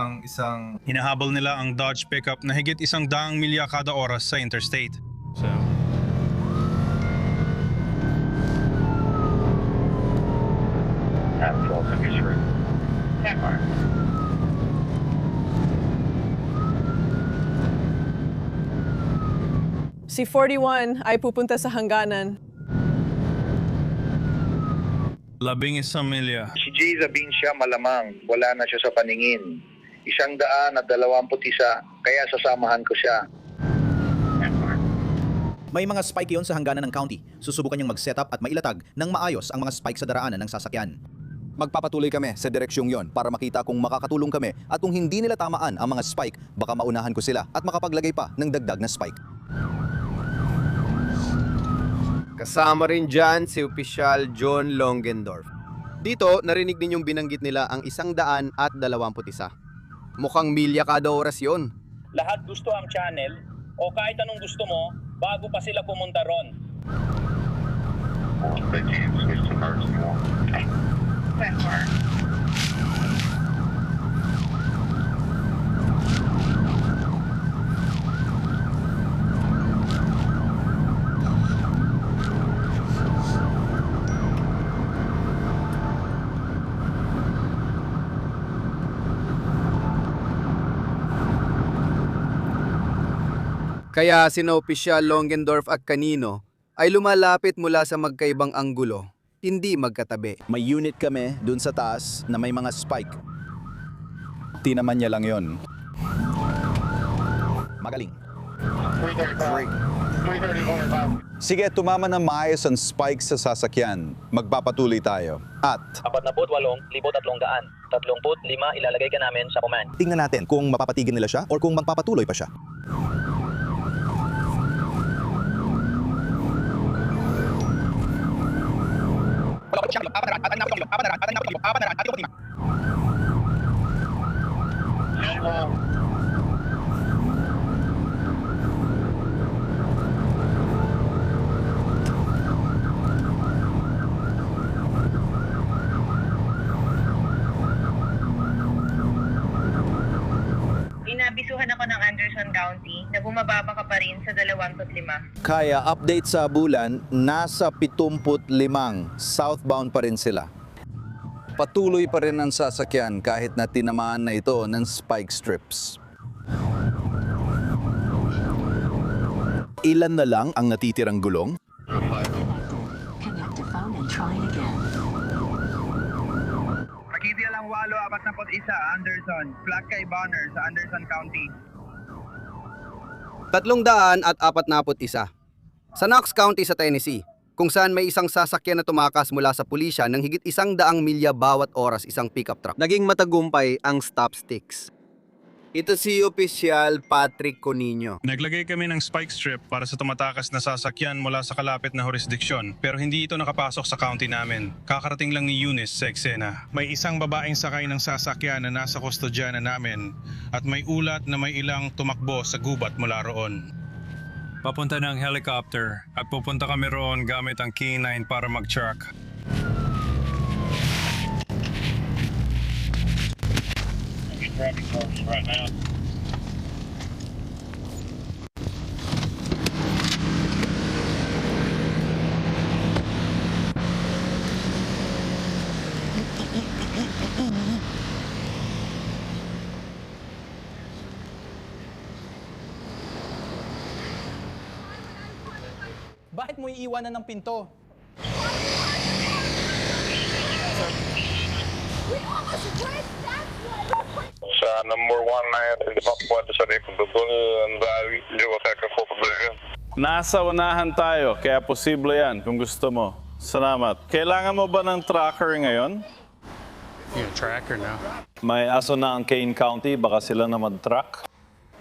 ang Dodge pickup na higit 100 milya kada oras sa interstate. Si 41 ay pupunta sa hangganan. 11 milya. Si Jay Zabin siya malamang. Wala na siya sa paningin. 121, kaya sasamahan ko siya. May mga spike yon sa hangganan ng county. Susubukan niyang mag-set up at mailatag ng maayos ang mga spike sa daraanan ng sasakyan. Magpapatuloy kami sa direksyong yon para makita kung makakatulong kami at kung hindi nila tamaan ang mga spike, baka maunahan ko sila at makapaglagay pa ng dagdag na spike. Kasama rin dyan si Opisyal John Longendorf. Dito, narinig ninyong binanggit nila ang 121. Mukhang milya kada oras yon. Lahat gusto ang channel o kahit anong gusto mo bago pa sila pumunta ron. Kaya sina Opisyal Longendorf at kanino ay lumalapit mula sa magkaibang anggulo, hindi magkatabi. May unit kami dun sa taas na may mga spike. Tinaman niya lang yon. Magaling. Sige, tumama ng maayos ang spike sa sasakyan. Magpapatuloy tayo. At 48,300. 35 ilalagay ka namin sa command. tingnan natin kung mapapatigil nila siya or kung magpapatuloy pa siya. Inabisuhan ako ng Anderson County na bumababa ka pa rin sa 25. Kaya update sa bulan, nasa 75 southbound pa rin sila. Patuloy pa rin ang sasakyan kahit na tinamaan na ito ng spike strips. Ilan na lang ang natitirang gulong? Makiti lang 841 Anderson, flag kay Bonner sa Anderson County. 341 sa Knox County sa Tennessee, kung saan may isang sasakyan na tumakas mula sa pulisya ng higit 100 milya bawat oras isang pickup truck. Naging matagumpay ang stop sticks. Ito si Opisyal Patrick Conino. Naglagay kami ng spike strip para sa tumatakas na sasakyan mula sa kalapit na jurisdiksyon, pero hindi ito nakapasok sa county namin. Kakarating lang ni Eunice sa eksena. May isang babaeng sakay ng sasakyan na nasa kustodyanan namin at may ulat na may ilang tumakbo sa gubat mula roon. Papunta ng helicopter at pupunta kami roon gamit ang K9 para mag-track. Right now. Bakit mo iiwanan ng pinto? Sa number 1 na yan, hindi pa pwede sa Republic ang Valley, hindi ko sa Republic. Nasa unahan tayo, kaya posible yan kung gusto mo. Salamat. Kailangan mo ba ng tracker ngayon? Tracker na. May aso na ang Kane County, baka sila na mag-track.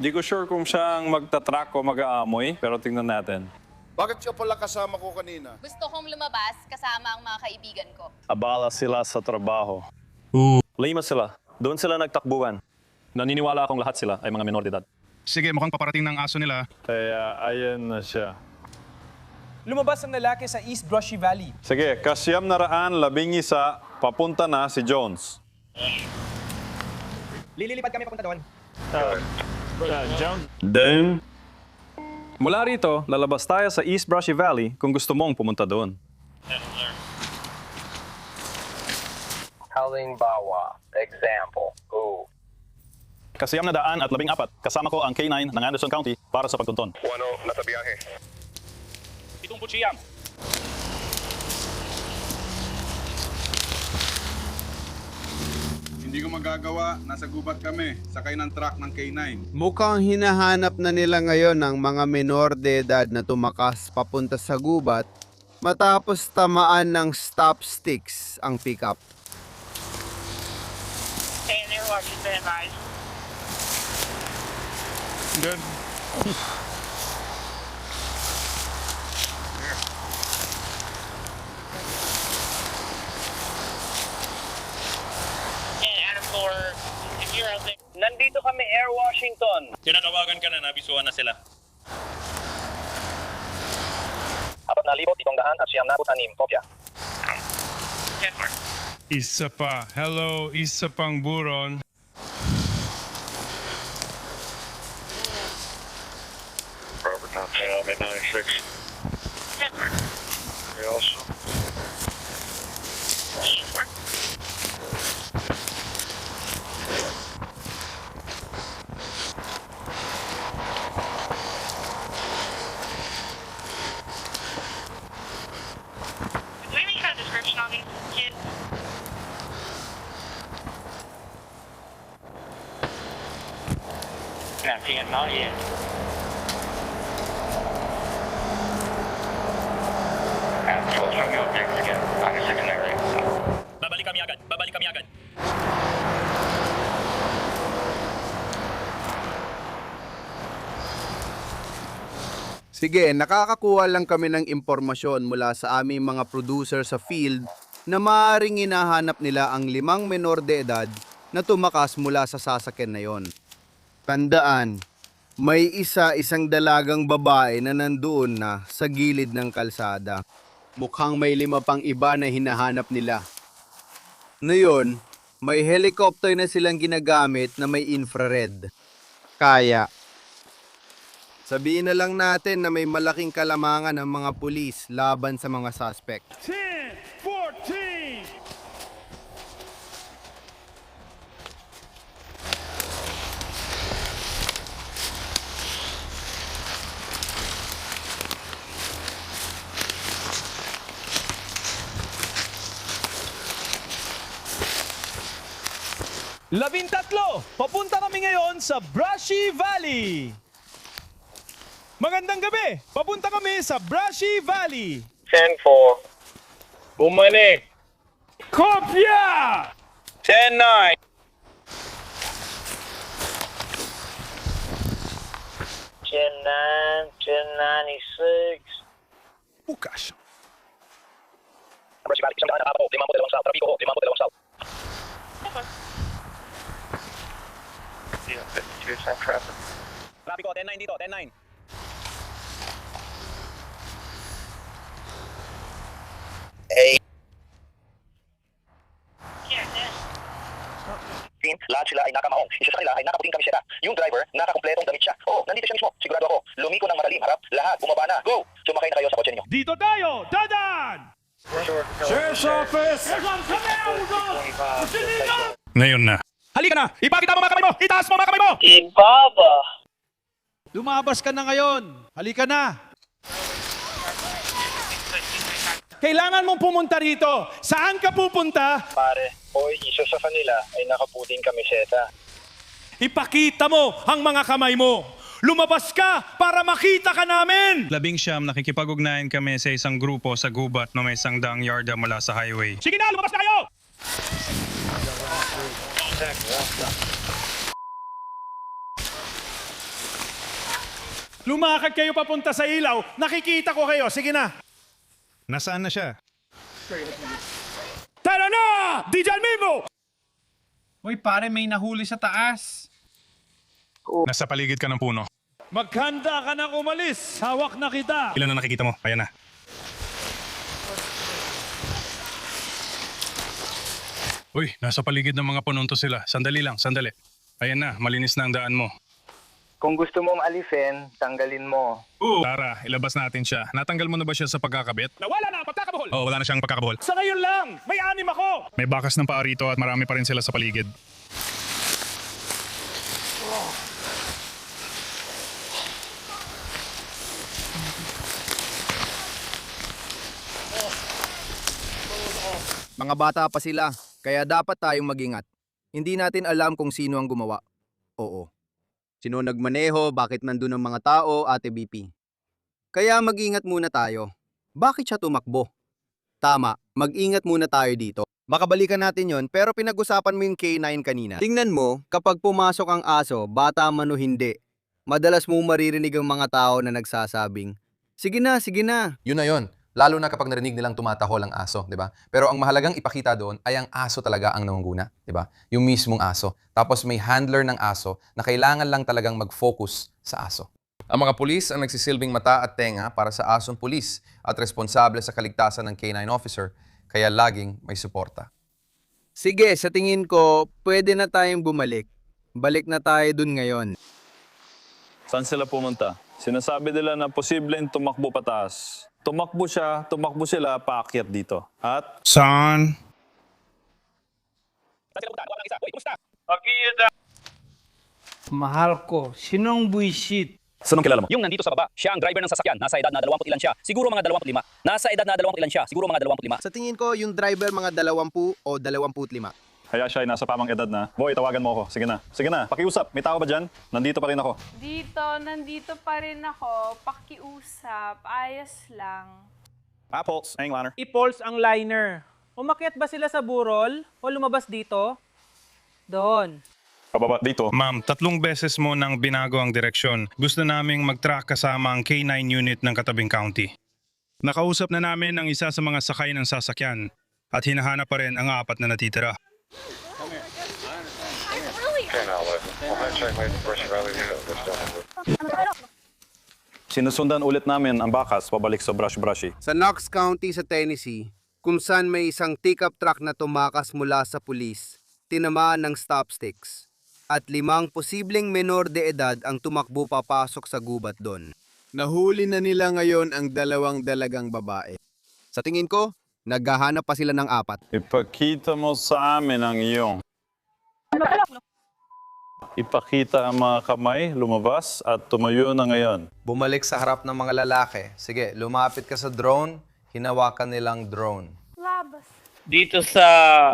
Di ko sure kung siya ang magta-track o mag-aamoy, pero tingnan natin. Bakit siya pala kasama ko kanina? Gusto kong lumabas kasama ang mga kaibigan ko. Abala sila sa trabaho. Lima sila. Doon sila nagtakbuhan. Naniniwala akong lahat sila ay mga menor de edad. Sige, mukhang paparating ng aso nila. Kaya ayan na siya. Lumabas ang lalaki sa East Brushy Valley. Sige, kasyam na raan, 11, papunta na si Jones. Lilipad kami papunta doon. Doon? Mula rito, lalabas tayo sa East Brushy Valley kung gusto mong pumunta doon. Halimbawa, example, Kasiyam na daan at 14, kasama ko ang K9 ng Anderson County para sa pagtunton. Ano, nasa biyahe. Itong putsiyam. Hindi Hindi ko magagawa. Nasa gubat kami. Sakay ng truck ng K9. Mukhang hinahanap na nila ngayon ng mga menor de edad na tumakas papunta sa gubat matapos tamaan ng stop sticks ang pickup. Hey, they're watching that nice. Good. Nandito kami, Air Washington. Tinatawagan ka na, nabisuhan na sila. 4,700 kopya. Isa pa. Hello, isa pang buron. Robert Montana, mid-96. We also. Do we have a description on these kids? Not seeing them out yet. Babalik kami agad, babalik kami agad. Sige, nakakakuha lang kami ng impormasyon mula sa aming mga producer sa field na maaaring hinahanap nila ang 5 menor de edad na tumakas mula sa sasakyan na yon. Tandaan, may isang dalagang babae na nandoon na sa gilid ng kalsada. Mukhang may 5 pang iba na hinahanap nila. Ngayon, may helicopter na silang ginagamit na may infrared. Kaya, sabihin na lang natin na may malaking kalamangan ng mga pulis laban sa mga suspect. 10, 14! Labintatlo, papunta kami ngayon sa Brushy Valley. Magandang gabi, papunta kami sa Brushy Valley. 10-4. Bumalik. Kopya! 10-9. 10-9, 10-96. Bukas. Brushy Valley, isang daan na kapo, 52 south. Trapiko, 52 south. Yeah, 52% traffic. Trapiko, 10-9 dito, 10-9. Lahat sila ay nakamahong. Isa sa kanila ay nakaputing kamiseta. Yung driver, nakakumpletong damit siya. Oo, nandito siya mismo. Sigurado ako. Lumiko ng madalim. Harap, lahat, bumaba na. Go! Sumakay na kayo sa kotse niyo. Dito tayo, dadan! Sheriff's Office! Ngayon na. Halika na! Ipakita mo mga kamay mo! Itaas mo mga kamay mo! Ibaba. Lumabas ka na ngayon! Halika na! Kailangan mong pumunta rito! Saan ka pupunta? Pare, oy, isa sa kanila ay nakaputing kamiseta. Ipakita mo ang mga kamay mo! Lumabas ka para makita ka namin! 19, nakikipag-ugnayan kami sa isang grupo sa gubat na may 100 yarda mula sa highway. Sige na! Lumabas na kayo! Lumakad kayo papunta sa ilaw. Nakikita ko kayo. Sige na. Nasaan na siya? Tara na! Di dyan mismo! Uy, pare, may nahuli sa taas. Nasa paligid ka ng puno. Maghanda ka na umalis. Hawak na kita. Ilan na nakikita mo? Ayan na. Uy, nasa paligid ng mga punong to sila. Sandali lang, sandali. Ayan na, malinis na ang daan mo. Kung gusto mong alisin, tanggalin mo. Tara, ilabas natin siya. Natanggal mo na ba siya sa pagkakabit? Nawala na ang pagkakabuhol. Oo, wala na siyang pagkakabuhol. Sa ngayon lang. May 6 ako. May bakas ng paa rito at marami pa rin sila sa paligid. Mga bata pa sila, kaya dapat tayong mag-ingat. Hindi natin alam kung sino ang gumawa. Oo. Sino nagmaneho, bakit nandun ang mga tao, Ate BP. Kaya mag-ingat muna tayo. Bakit siya tumakbo? Tama, mag-ingat muna tayo dito. Makabalikan natin yon, pero pinag-usapan mo yung K9 kanina. Tingnan mo, kapag pumasok ang aso, bata man o hindi, madalas mo maririnig ang mga tao na nagsasabing, sige na, sige na. Yun na yun. Lalo na kapag narinig nilang tumatahol ang aso, di ba? Pero ang mahalagang ipakita doon ay ang aso talaga ang nangungguna, di ba? Yung mismong aso. Tapos may handler ng aso na kailangan lang talagang mag-focus sa aso. Ang mga pulis ang nagsisilbing mata at tenga para sa asong pulis at responsable sa kaligtasan ng K9 officer, kaya laging may suporta. Sige, sa tingin ko, pwede na tayong bumalik. Balik na tayo dun ngayon. Saan sila pumunta? Sinasabi nila na posibleng tumakbo pataas. Tumakbo siya, tumakbo sila, paakyat dito. At... Saan? Mahal ko, sinong buisit? Saan kilala mo? Yung nandito sa baba, siya ang driver ng sasakyan. Nasa edad na 20 ilan siya. Siguro mga 25. Nasa edad na 20 ilan siya. Siguro mga 25. Sa tingin ko, yung driver mga 20 o 25. Kaya siya ay nasa pamang edad na. Boy, tawagan mo ako. Sige na. Sige na. Pakiusap. May tao ba dyan? Nandito pa rin ako. Nandito pa rin ako. Pakiusap, ayos lang. Apples. Liner. I-pulse ang liner. Umakyat ba sila sa burol o lumabas dito? Doon. Pababa dito. Ma'am, 3 beses mo nang binago ang direksyon. Gusto naming mag-track kasama ang K9 unit ng katabing county. Nakausap na namin ang isa sa mga sakay ng sasakyan at hinahanap pa rin ang 4 na natitira. Sinusundan ulit namin ang bakas pabalik sa brush-brushy. Sa Knox County sa Tennessee, kung saan may isang pickup truck na tumakas mula sa pulis, tinamaan ng stop sticks. At 5 posibleng menor de edad ang tumakbo papasok sa gubat doon. Nahuli na nila ngayon ang 2 dalagang babae. Sa tingin ko, naghahanap pa sila ng 4. Ipakita mo sa amin ang iyong. Ipakita ang mga kamay, lumabas at tumayo na ngayon. Bumalik sa harap ng mga lalaki. Sige, lumapit ka sa drone, hinawakan nilang drone. Labas. Dito sa...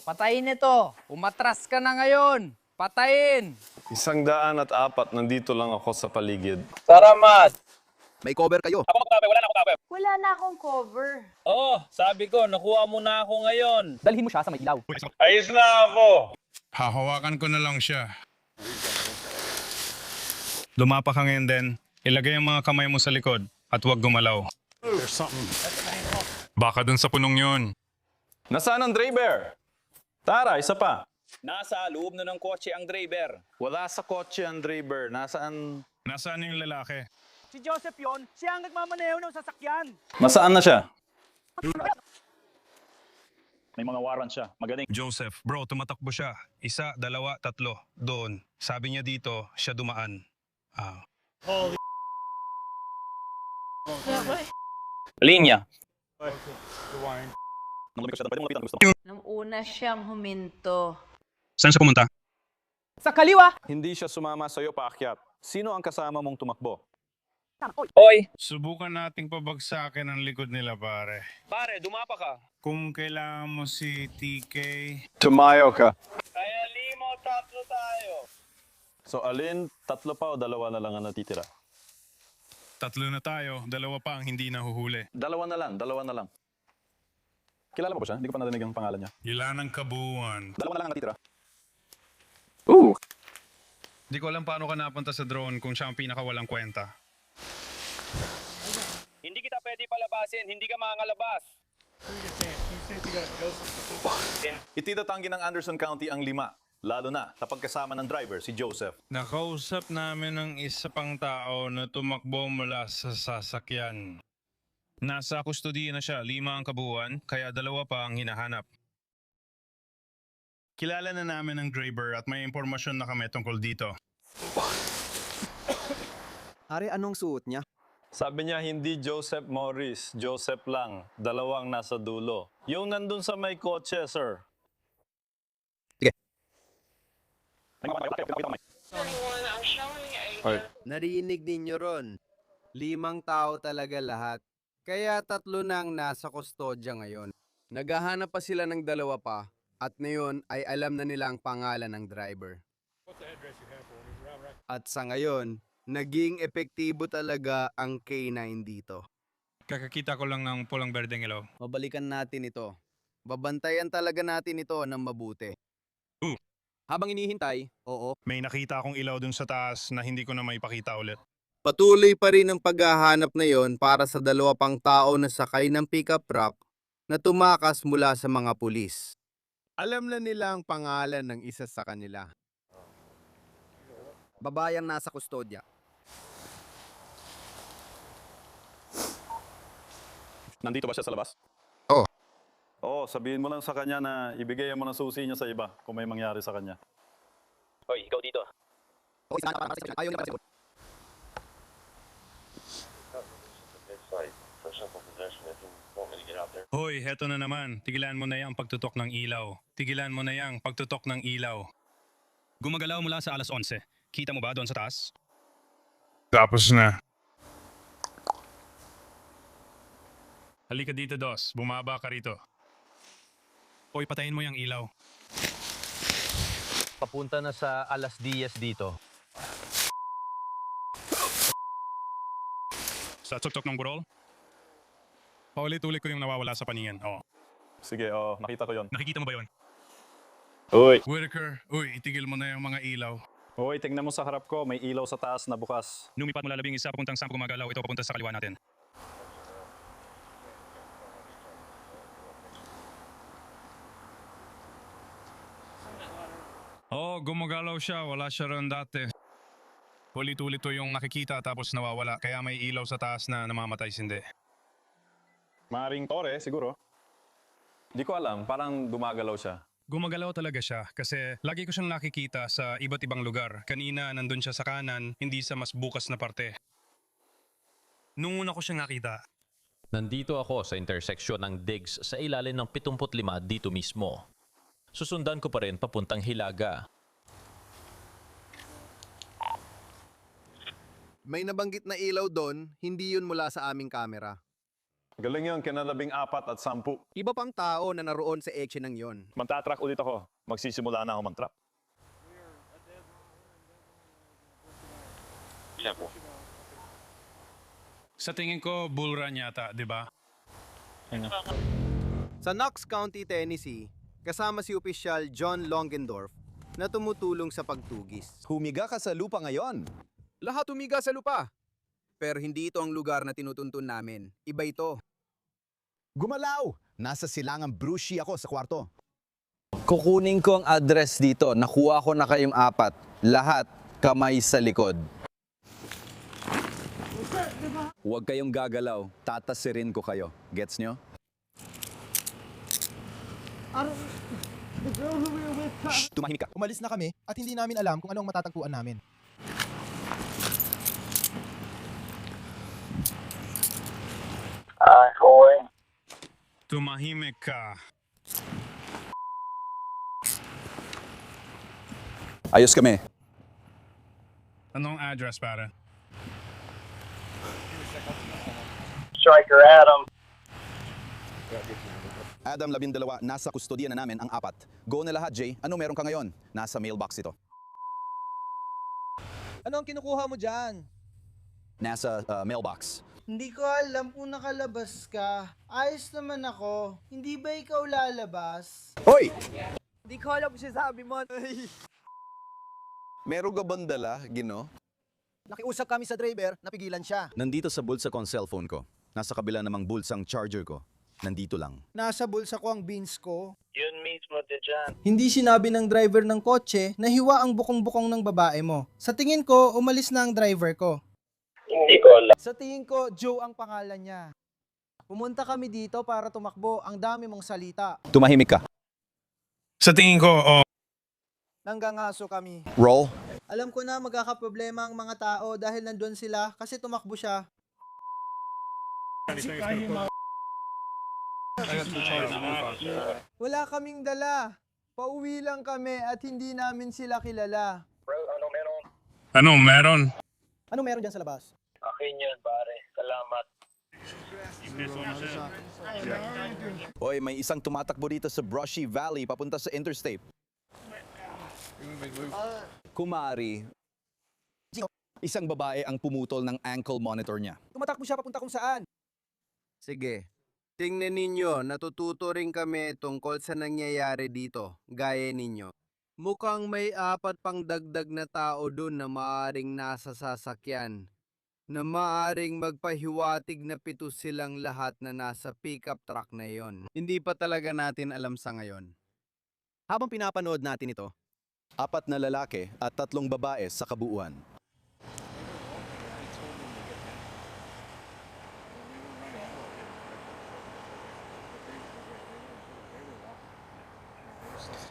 Patayin ito. Umatras ka na ngayon. Patayin. 104 nandito lang ako sa paligid. Salamat! May cover kayo. Ako magkakape, wala na akong kape. Wala na akong cover. Oh, sabi ko, nakuha mo na ako ngayon. Dalhin mo siya sa may ilaw. Ayos na ako! Hahawakan ko na lang siya. Lumapa ka ngayon din. Ilagay ang mga kamay mo sa likod at huwag gumalaw. Baka dun sa punong yun. Nasaan ang driver? Tara, isa pa. Nasa loob na ng kotse ang driver. Wala sa kotse ang driver. Nasaan? Nasaan yung lalaki? Si Joseph yon, siya ang nagmamaneho ng sasakyan. Nasaan na siya? May mga warrant siya. Magaling. Joseph, bro, tumatakbo siya. 1, 2, 3. Doon. Sabi niya dito, siya dumaan. Linya. Nung una siyang huminto. Saan siya pumunta? Sa kaliwa. Hindi siya sumama sa'yo paakyat. Sino ang kasama mong tumakbo? Oy! Subukan nating pabagsakin ang likod nila, pare. Pare, dumapa ka. Kung kailangan mo si TK... Tumayo ka. Kaya 5, 3 tayo. So alin, 3 pa o 2 na lang ang natitira? 3 na tayo, 2 pa ang hindi nahuhuli. 2 na lang. Kilala mo ba siya? Hindi ko pa narinig ang pangalan niya. Ilan ang kabuuan? 2 na lang ang natitira. Di ko alam paano ka napunta sa drone kung siya ang pinakawalang kwenta. Hindi kita pwede palabasin, hindi ka mangalabas. Ititatanggi ng Anderson County ang 5, lalo na kapag kasama ng driver si Joseph. Nakausap namin ng isa pang tao na tumakbo mula sa sasakyan. Nasa kustodiya na siya, 5 ang kabuuan, kaya 2 pa ang hinahanap. Kilala na namin ang driver at may impormasyon na kami tungkol dito. Are, anong suot niya? Sabi niya hindi Joseph Morris, Joseph lang. 2 ang nasa dulo. Yung nandun sa may kotse, sir. Sige. Narinig ninyo ron. 5 tao talaga lahat. Kaya 3 na ang nasa kustodya ngayon. Naghahanap pa sila ng 2 pa. At ngayon ay alam na nila ang pangalan ng driver. At sa ngayon, naging epektibo talaga ang K9 dito. Kakakita ko lang ng pulang berdeng ilaw. Mabalikan natin ito. Babantayan talaga natin ito ng mabuti. Habang inihintay, oo. May nakita akong ilaw dun sa taas na hindi ko na maipakita ulit. Patuloy pa rin ang paghahanap na yon para sa 2 pang tao na sakay ng pickup truck na tumakas mula sa mga pulis. Alam na nila ang pangalan ng isa sa kanila. Babayang nasa kustodya. Nandito ba siya sa labas? Oo. Oo, sabihin mo lang sa kanya na ibigay mo ng susi niya sa iba kung may mangyari sa kanya. Hoy, ikaw dito. Ayaw na para Hoy, heto na naman. Tigilan mo na yung pagtutok ng ilaw. Tigilan mo na yung pagtutok ng ilaw. Gumagalaw mula sa alas 11. Kita mo ba doon sa taas? Tapos na. Halika dito, Dos. Bumaba ka rito. Hoy, patayin mo yung ilaw. Papunta na sa alas 10 dito. Sa tuktok ng burol? Paulit-ulit ko yung nawawala sa paningin. Oo. Sige, nakita ko yon. Nakikita mo ba yon? Uy! Whitaker, itigil mo na yung mga ilaw. Uy, tingnan mo sa harap ko, may ilaw sa taas na bukas. Lumipat mula 11 papuntang 10 gumagalaw, ito papunta sa kaliwa natin. Gumagalaw siya. Wala siya ron dati. Ulit-ulit to yung nakikita tapos nawawala. Kaya may ilaw sa taas na namamatay sindi. Maring tore, siguro. Di ko alam, parang gumagalaw siya. Gumagalaw talaga siya kasi lagi ko siyang nakikita sa iba't ibang lugar. Kanina nandun siya sa kanan, hindi sa mas bukas na parte. Nung una ko siyang nakita. Nandito ako sa interseksyon ng Diggs sa ilalim ng 75 dito mismo. Susundan ko pa rin papuntang Hilaga. May nabanggit na ilaw doon, hindi yun mula sa aming kamera. Galing yun, kinalabing 4 at 10. Iba pang tao na naroon sa eksena ng yon. Magtatrack ulit ako. Magsisimula na ako mag-trap. Sa tingin ko, bull run yata, di ba? Sa Knox County, Tennessee, kasama si Opisyal John Longendorf na tumutulong sa pagtugis. Humiga ka sa lupa ngayon. Lahat humiga sa lupa. Pero hindi ito ang lugar na tinutuntun namin. Iba ito. Gumalaw! Nasa silangang Brucey ako sa kwarto. Kukunin ko ang address dito. Nakuha ko na kayong 4. Lahat kamay sa likod. Huwag kayong gagalaw. Tatasirin ko kayo. Gets nyo? Shh! Tumahimik ka. Umalis na kami at hindi namin alam kung anong matatagpuan namin. Tumahimik ka. Ayos kami. Anong address, pare? Striker Adam. Adam 12, nasa kustodiya na namin ang 4. Go na lahat, Jay. Ano meron ka ngayon? Nasa mailbox ito. Ano ang kinukuha mo dyan? Nasa mailbox. Hindi ko alam kung nakalabas ka. Ayos naman ako. Hindi ba ikaw lalabas? Hoy! Hindi ko alam kung sabi mo. Meron ka bang dala, Gino? Nakiusap kami sa driver, napigilan siya. Nandito sa bulsa ko ang cellphone ko. Nasa kabila namang bulsang charger ko. Nandito lang. Nasa bulsa ko ang beans ko. Yun mismo, Dejan. Hindi sinabi ng driver ng kotse na hiwa ang bukong-bukong ng babae mo. Sa tingin ko, umalis na ang driver ko. Hindi ko alam. Sa tingin ko, Joe ang pangalan niya. Pumunta kami dito para tumakbo. Ang dami mong salita. Tumahimik ka. Sa tingin ko, Nanggangaso kami. Roll. Alam ko na magkakaproblema ang mga tao dahil nandun sila kasi tumakbo siya. Wala kaming dala. Pauwi lang kami at hindi namin sila kilala. Ano meron? Anong meron dyan sa labas? Akin yun, pare. Salamat. Oy, may isang tumatakbo dito sa Brushy Valley papunta sa interstate. Kumari, isang babae ang pumutol ng ankle monitor niya. Tumatakbo siya papunta kung saan. Sige, tingnan ninyo, natututo rin kami tungkol sa nangyayari dito, gaya ninyo. Mukhang may 4 pang dagdag na tao dun na maaring nasa sasakyan. Na maaring magpahiwatig na 7 silang lahat na nasa pickup truck na yon. Hindi pa talaga natin alam sa ngayon. Habang pinapanood natin ito, 4 na lalaki at 3 babae sa kabuuan.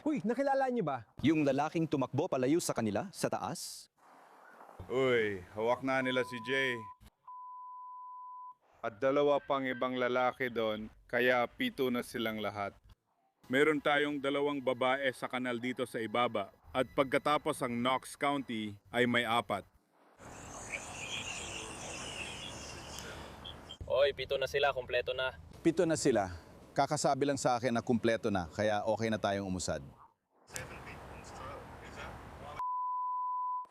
Uy, nakilala niyo ba? Yung lalaking tumakbo palayo sa kanila, sa taas? Uy, hawak na nila si Jay. At 2 pang ibang lalaki doon, kaya 7 na silang lahat. Meron tayong 2 babae sa kanal dito sa ibaba. At pagkatapos ang Knox County ay may 4. Oy, 7 na sila, kompleto na. 7 na sila. Kakasabi lang sa akin na kumpleto na, kaya okay na tayong umusad.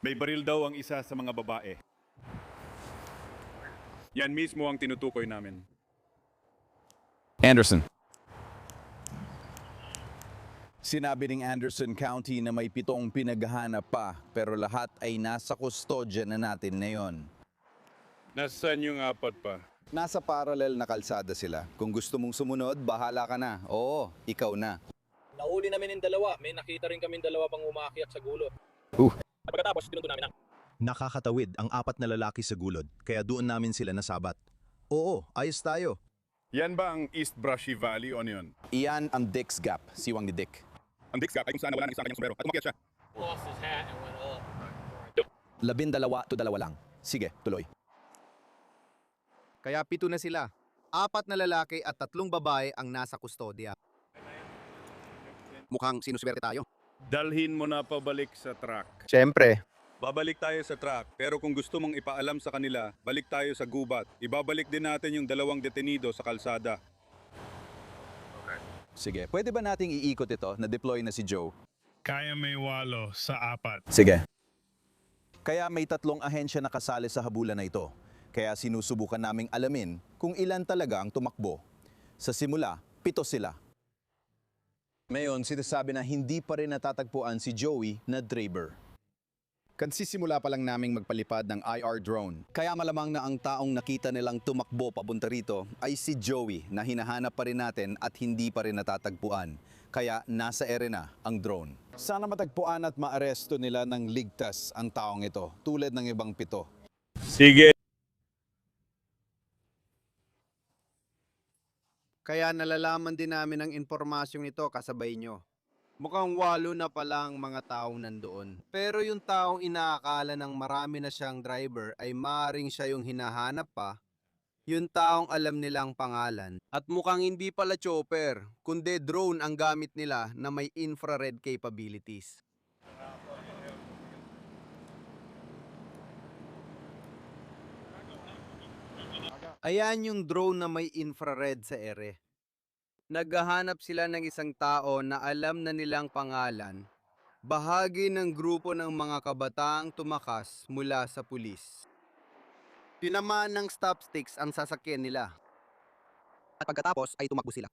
May baril daw ang isa sa mga babae. Yan mismo ang tinutukoy namin. Anderson. Sinabi ng Anderson County na may 7 pinaghahanap pa, pero lahat ay nasa kustodya na natin ngayon. Nasaan yung 4 pa? Nasa parallel na kalsada sila. Kung gusto mong sumunod, bahala ka na. Oo, ikaw na. Nahuli namin yung 2. May nakita rin kami 2 pang umaakyat sa gulod. At pagkatapos, tinuto namin ang... Nakakatawid ang 4 na lalaki sa gulod, kaya doon namin sila nasabat. Oo, ayos tayo. Yan ba ang East Brushy Valley o ano yun? Iyan ang Dick's Gap, siwang ni Dick. Ang Dick's Gap ay kung saan wala ng isa kanyang sombrero at umakyat siya. Lost his hat and went up. 12 to 2 lang. Sige, tuloy. Kaya 7 na sila. 4 na lalaki at 3 babae ang nasa kustodya. Mukhang sinuswerte tayo. Dalhin mo na pabalik sa truck. Siyempre. Babalik tayo sa truck, pero kung gusto mong ipaalam sa kanila, balik tayo sa gubat. Ibabalik din natin yung 2 detenido sa kalsada. Sige, pwede ba nating iikot ito na deploy na si Joe? Kaya may 8 sa 4. Sige. Kaya may 3 ahensya na kasali sa habulan na ito. Kaya sinusubukan naming alamin kung ilan talaga ang tumakbo. Sa simula, 7 sila. Ngayon, sinasabi na hindi pa rin natatagpuan si Joey na driver. Kansisimula pa lang naming magpalipad ng IR drone. Kaya malamang na ang taong nakita nilang tumakbo papunta rito ay si Joey na hinahanap pa rin natin at hindi pa rin natatagpuan. Kaya nasa ere na ang drone. Sana matagpuan at maaresto nila ng ligtas ang taong ito, tulad ng ibang 7. Sige. Kaya nalalaman din namin ang impormasyong ito kasabay nyo. Mukhang 8 na palang mga taong nandoon. Pero yung taong inaakala ng marami na siyang driver ay maaaring siya yung hinahanap pa, yung taong alam nilang pangalan. At mukhang hindi pala chopper, kundi drone ang gamit nila na may infrared capabilities. Ayan yung drone na may infrared sa ere. Naghahanap sila ng isang tao na alam na nilang pangalan, bahagi ng grupo ng mga kabataang tumakas mula sa pulis. Tinamaan ng stop sticks ang sasakyan nila. At pagkatapos ay tumakbo sila.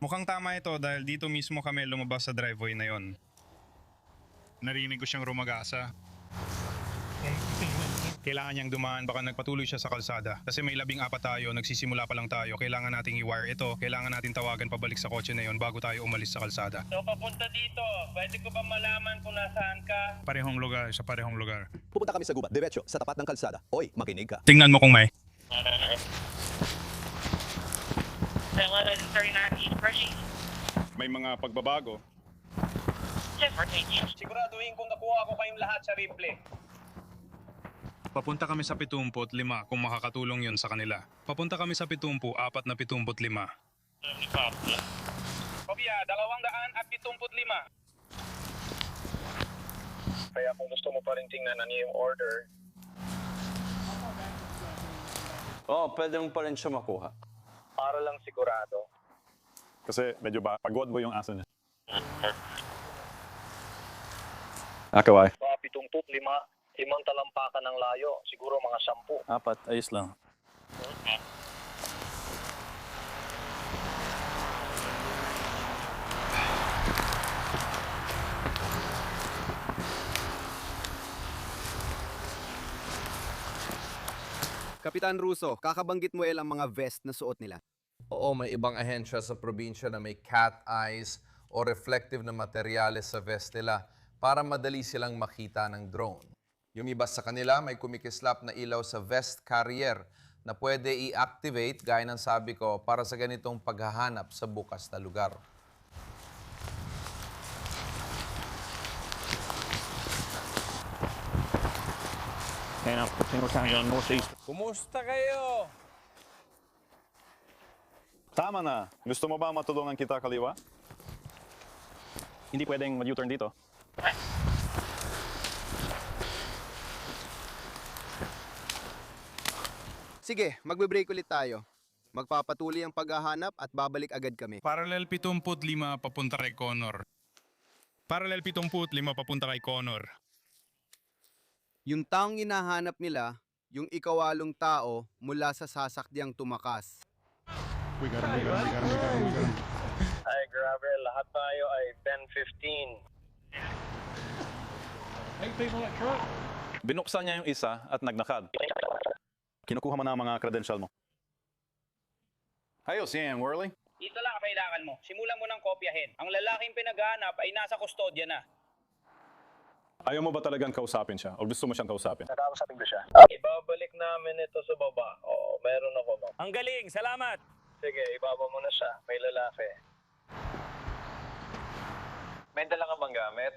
Mukhang tama ito dahil dito mismo kami lumabas sa driveway na yon. Narinig ko siyang rumagasa. Kailangan niyang dumaan, baka nagpatuloy siya sa kalsada. Kasi may 14 tayo, nagsisimula pa lang tayo. Kailangan nating i-wire ito. Kailangan natin tawagan pabalik sa kotse na yon bago tayo umalis sa kalsada. So papunta dito, pwede ko ba malaman kung nasaan ka? Parehong lugar, sa parehong lugar. Pupunta kami sa gubat, diretso, sa tapat ng kalsada. Oy, makinig ka. Tingnan mo kung may. May mga pagbabago. Siguraduhin kung nakuha ko kayong lahat sa replay. Papunta kami sa 75 kung makakatulong yun sa kanila. Papunta kami sa 70, 475. Kopya, 275. Kaya kung gusto mo pa rin tingnan ano yung order, Pwede mo pa rin siya makuha. para lang sigurado. Kasi medyo pagod mo yung aso niya. Kawai. Mga 75, 5 talampakan ng layo, siguro mga 10. 4, ayos lang. Kapitan Russo, kakabanggit mo ang mga vest na suot nila. Oo, may ibang ahensya sa probinsya na may cat eyes o reflective na materyales sa vest nila para madali silang makita ng drone. Yung iba sa kanila may kumikislap na ilaw sa vest carrier na pwede i-activate gaya ng sabi ko para sa ganitong paghahanap sa bukas na lugar. Kumusta kayo? Tama na. Gusto mo ba matulungan kita kaliwa? Hindi pwedeng mag-U-turn dito. Sige, magbe-break ulit tayo. Magpapatuloy ang paghahanap at babalik agad kami. Parallel 75 papunta kay Connor. Parallel 75 papunta kay Connor. Yung taong hinahanap nila, yung ikawalong tao mula sa sasakyang tumakas. Ay, grabe, lahat tayo ay 10-15. Binuksan niya yung isa at nagnakad. Kinukuha mo na ang mga credential mo. Ayos yan, Worley. Dito lang ang kailangan mo. Simulan mo ng kopyahin. Ang lalaking pinaghahanap ay nasa kustodya na. Ayaw mo ba talagang kausapin siya? O gusto mo siyang kausapin? Nakausapin ko siya. Ibabalik namin ito sa baba. Oo, meron ako, ma'am. Ang galing, salamat! Sige, ibaba mo na siya. May lalaki. May dala ka bang gamit?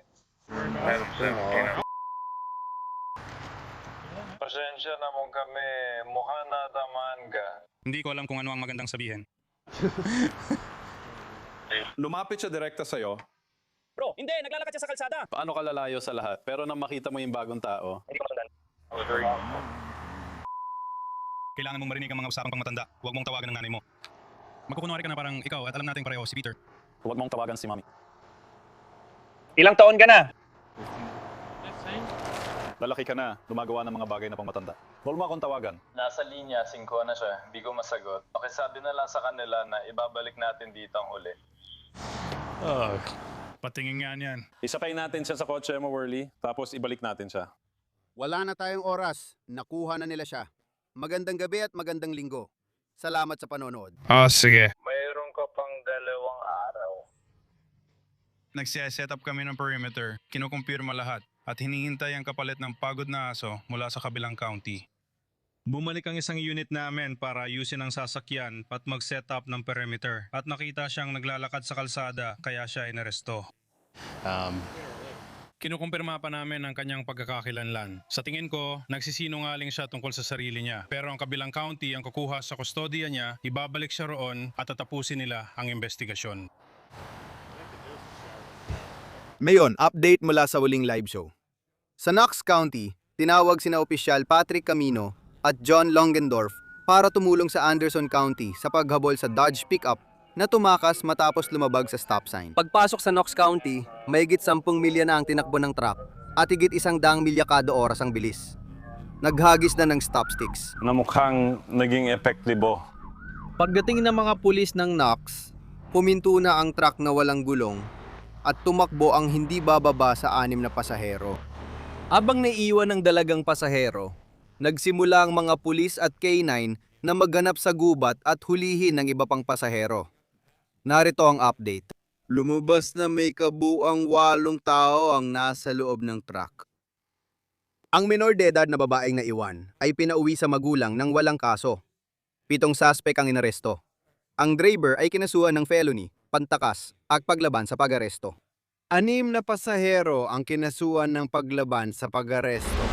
Pasensya na mo kami. Mukha na tamaan ka. Hindi ko alam kung ano ang magandang sabihin. Lumapit siya direkta sa'yo. Bro, hindi, naglalakad siya sa kalsada. Paano ka lalayo sa lahat? Pero nang makita mo yung bagong tao, Hindi ko masundan. Kailangan mong marinig ang mga usapang pangmatanda. Huwag mong tawagan ng nanay mo. Magkukunwari ka na parang ikaw at alam nating pareho si Peter. huwag mong tawagan si Mami. Ilang taon ka na? Lalaki ka na, lumagawa ng mga bagay na pangmatanda. Huwag mo akong tawagan. Nasa linya, 5 na siya. Hindi ko masagot. Pakisabi na lang sa kanila na ibabalik natin dito ang huli. Patingin nga niyan. Isakay natin siya sa kotse mo, Worley, tapos ibalik natin siya. Wala na tayong oras. Nakuha na nila siya. Magandang gabi at magandang linggo. Salamat sa panonood. Sige. Mayroon ka pang 2 araw. Nagsiset up kami ng perimeter. Kinukumpirma lahat. At hinihintay ang kapalit ng pagod na aso mula sa kabilang county. Bumalik ang isang unit namin para ayusin ang sasakyan at mag-set up ng perimeter. At nakita siyang naglalakad sa kalsada kaya siya inaresto. Kinukumpirma pa namin ang kanyang pagkakakilanlan. Sa tingin ko, nagsisinungaling siya tungkol sa sarili niya. Pero ang kabilang county ang kukuha sa kustodiya niya, ibabalik siya roon at tatapusin nila ang investigasyon. Ngayon, update mula sa huling live show. Sa Knox County, tinawag sina Opisyal Patrick Camino at John Longendorf para tumulong sa Anderson County sa paghabol sa Dodge pickup na tumakas matapos lumabag sa stop sign. Pagpasok sa Knox County, mahigit 10 milya na ang tinakbo ng truck at higit 100 milya kada oras ang bilis. Naghagis na ng stop sticks. Na mukhang naging epektibo. Pagdating ng mga pulis ng Knox, Puminto na ang truck na walang gulong at tumakbo ang hindi bababa sa 6 na pasahero. Abang naiiwan ng dalagang pasahero, nagsimula ang mga pulis at K9 na maghanap sa gubat at hulihin ng iba pang pasahero. Narito ang update. Lumabas na may kabuang 8 tao ang nasa loob ng truck. Ang minor de edad na babaeng naiwan ay pinauwi sa magulang ng walang kaso. 7 suspect ang inaresto. Ang driver ay kinasuhan ng felony, pantakas, at paglaban sa pag-aresto. 6 na pasahero ang kinasuhan ng paglaban sa pag-aresto.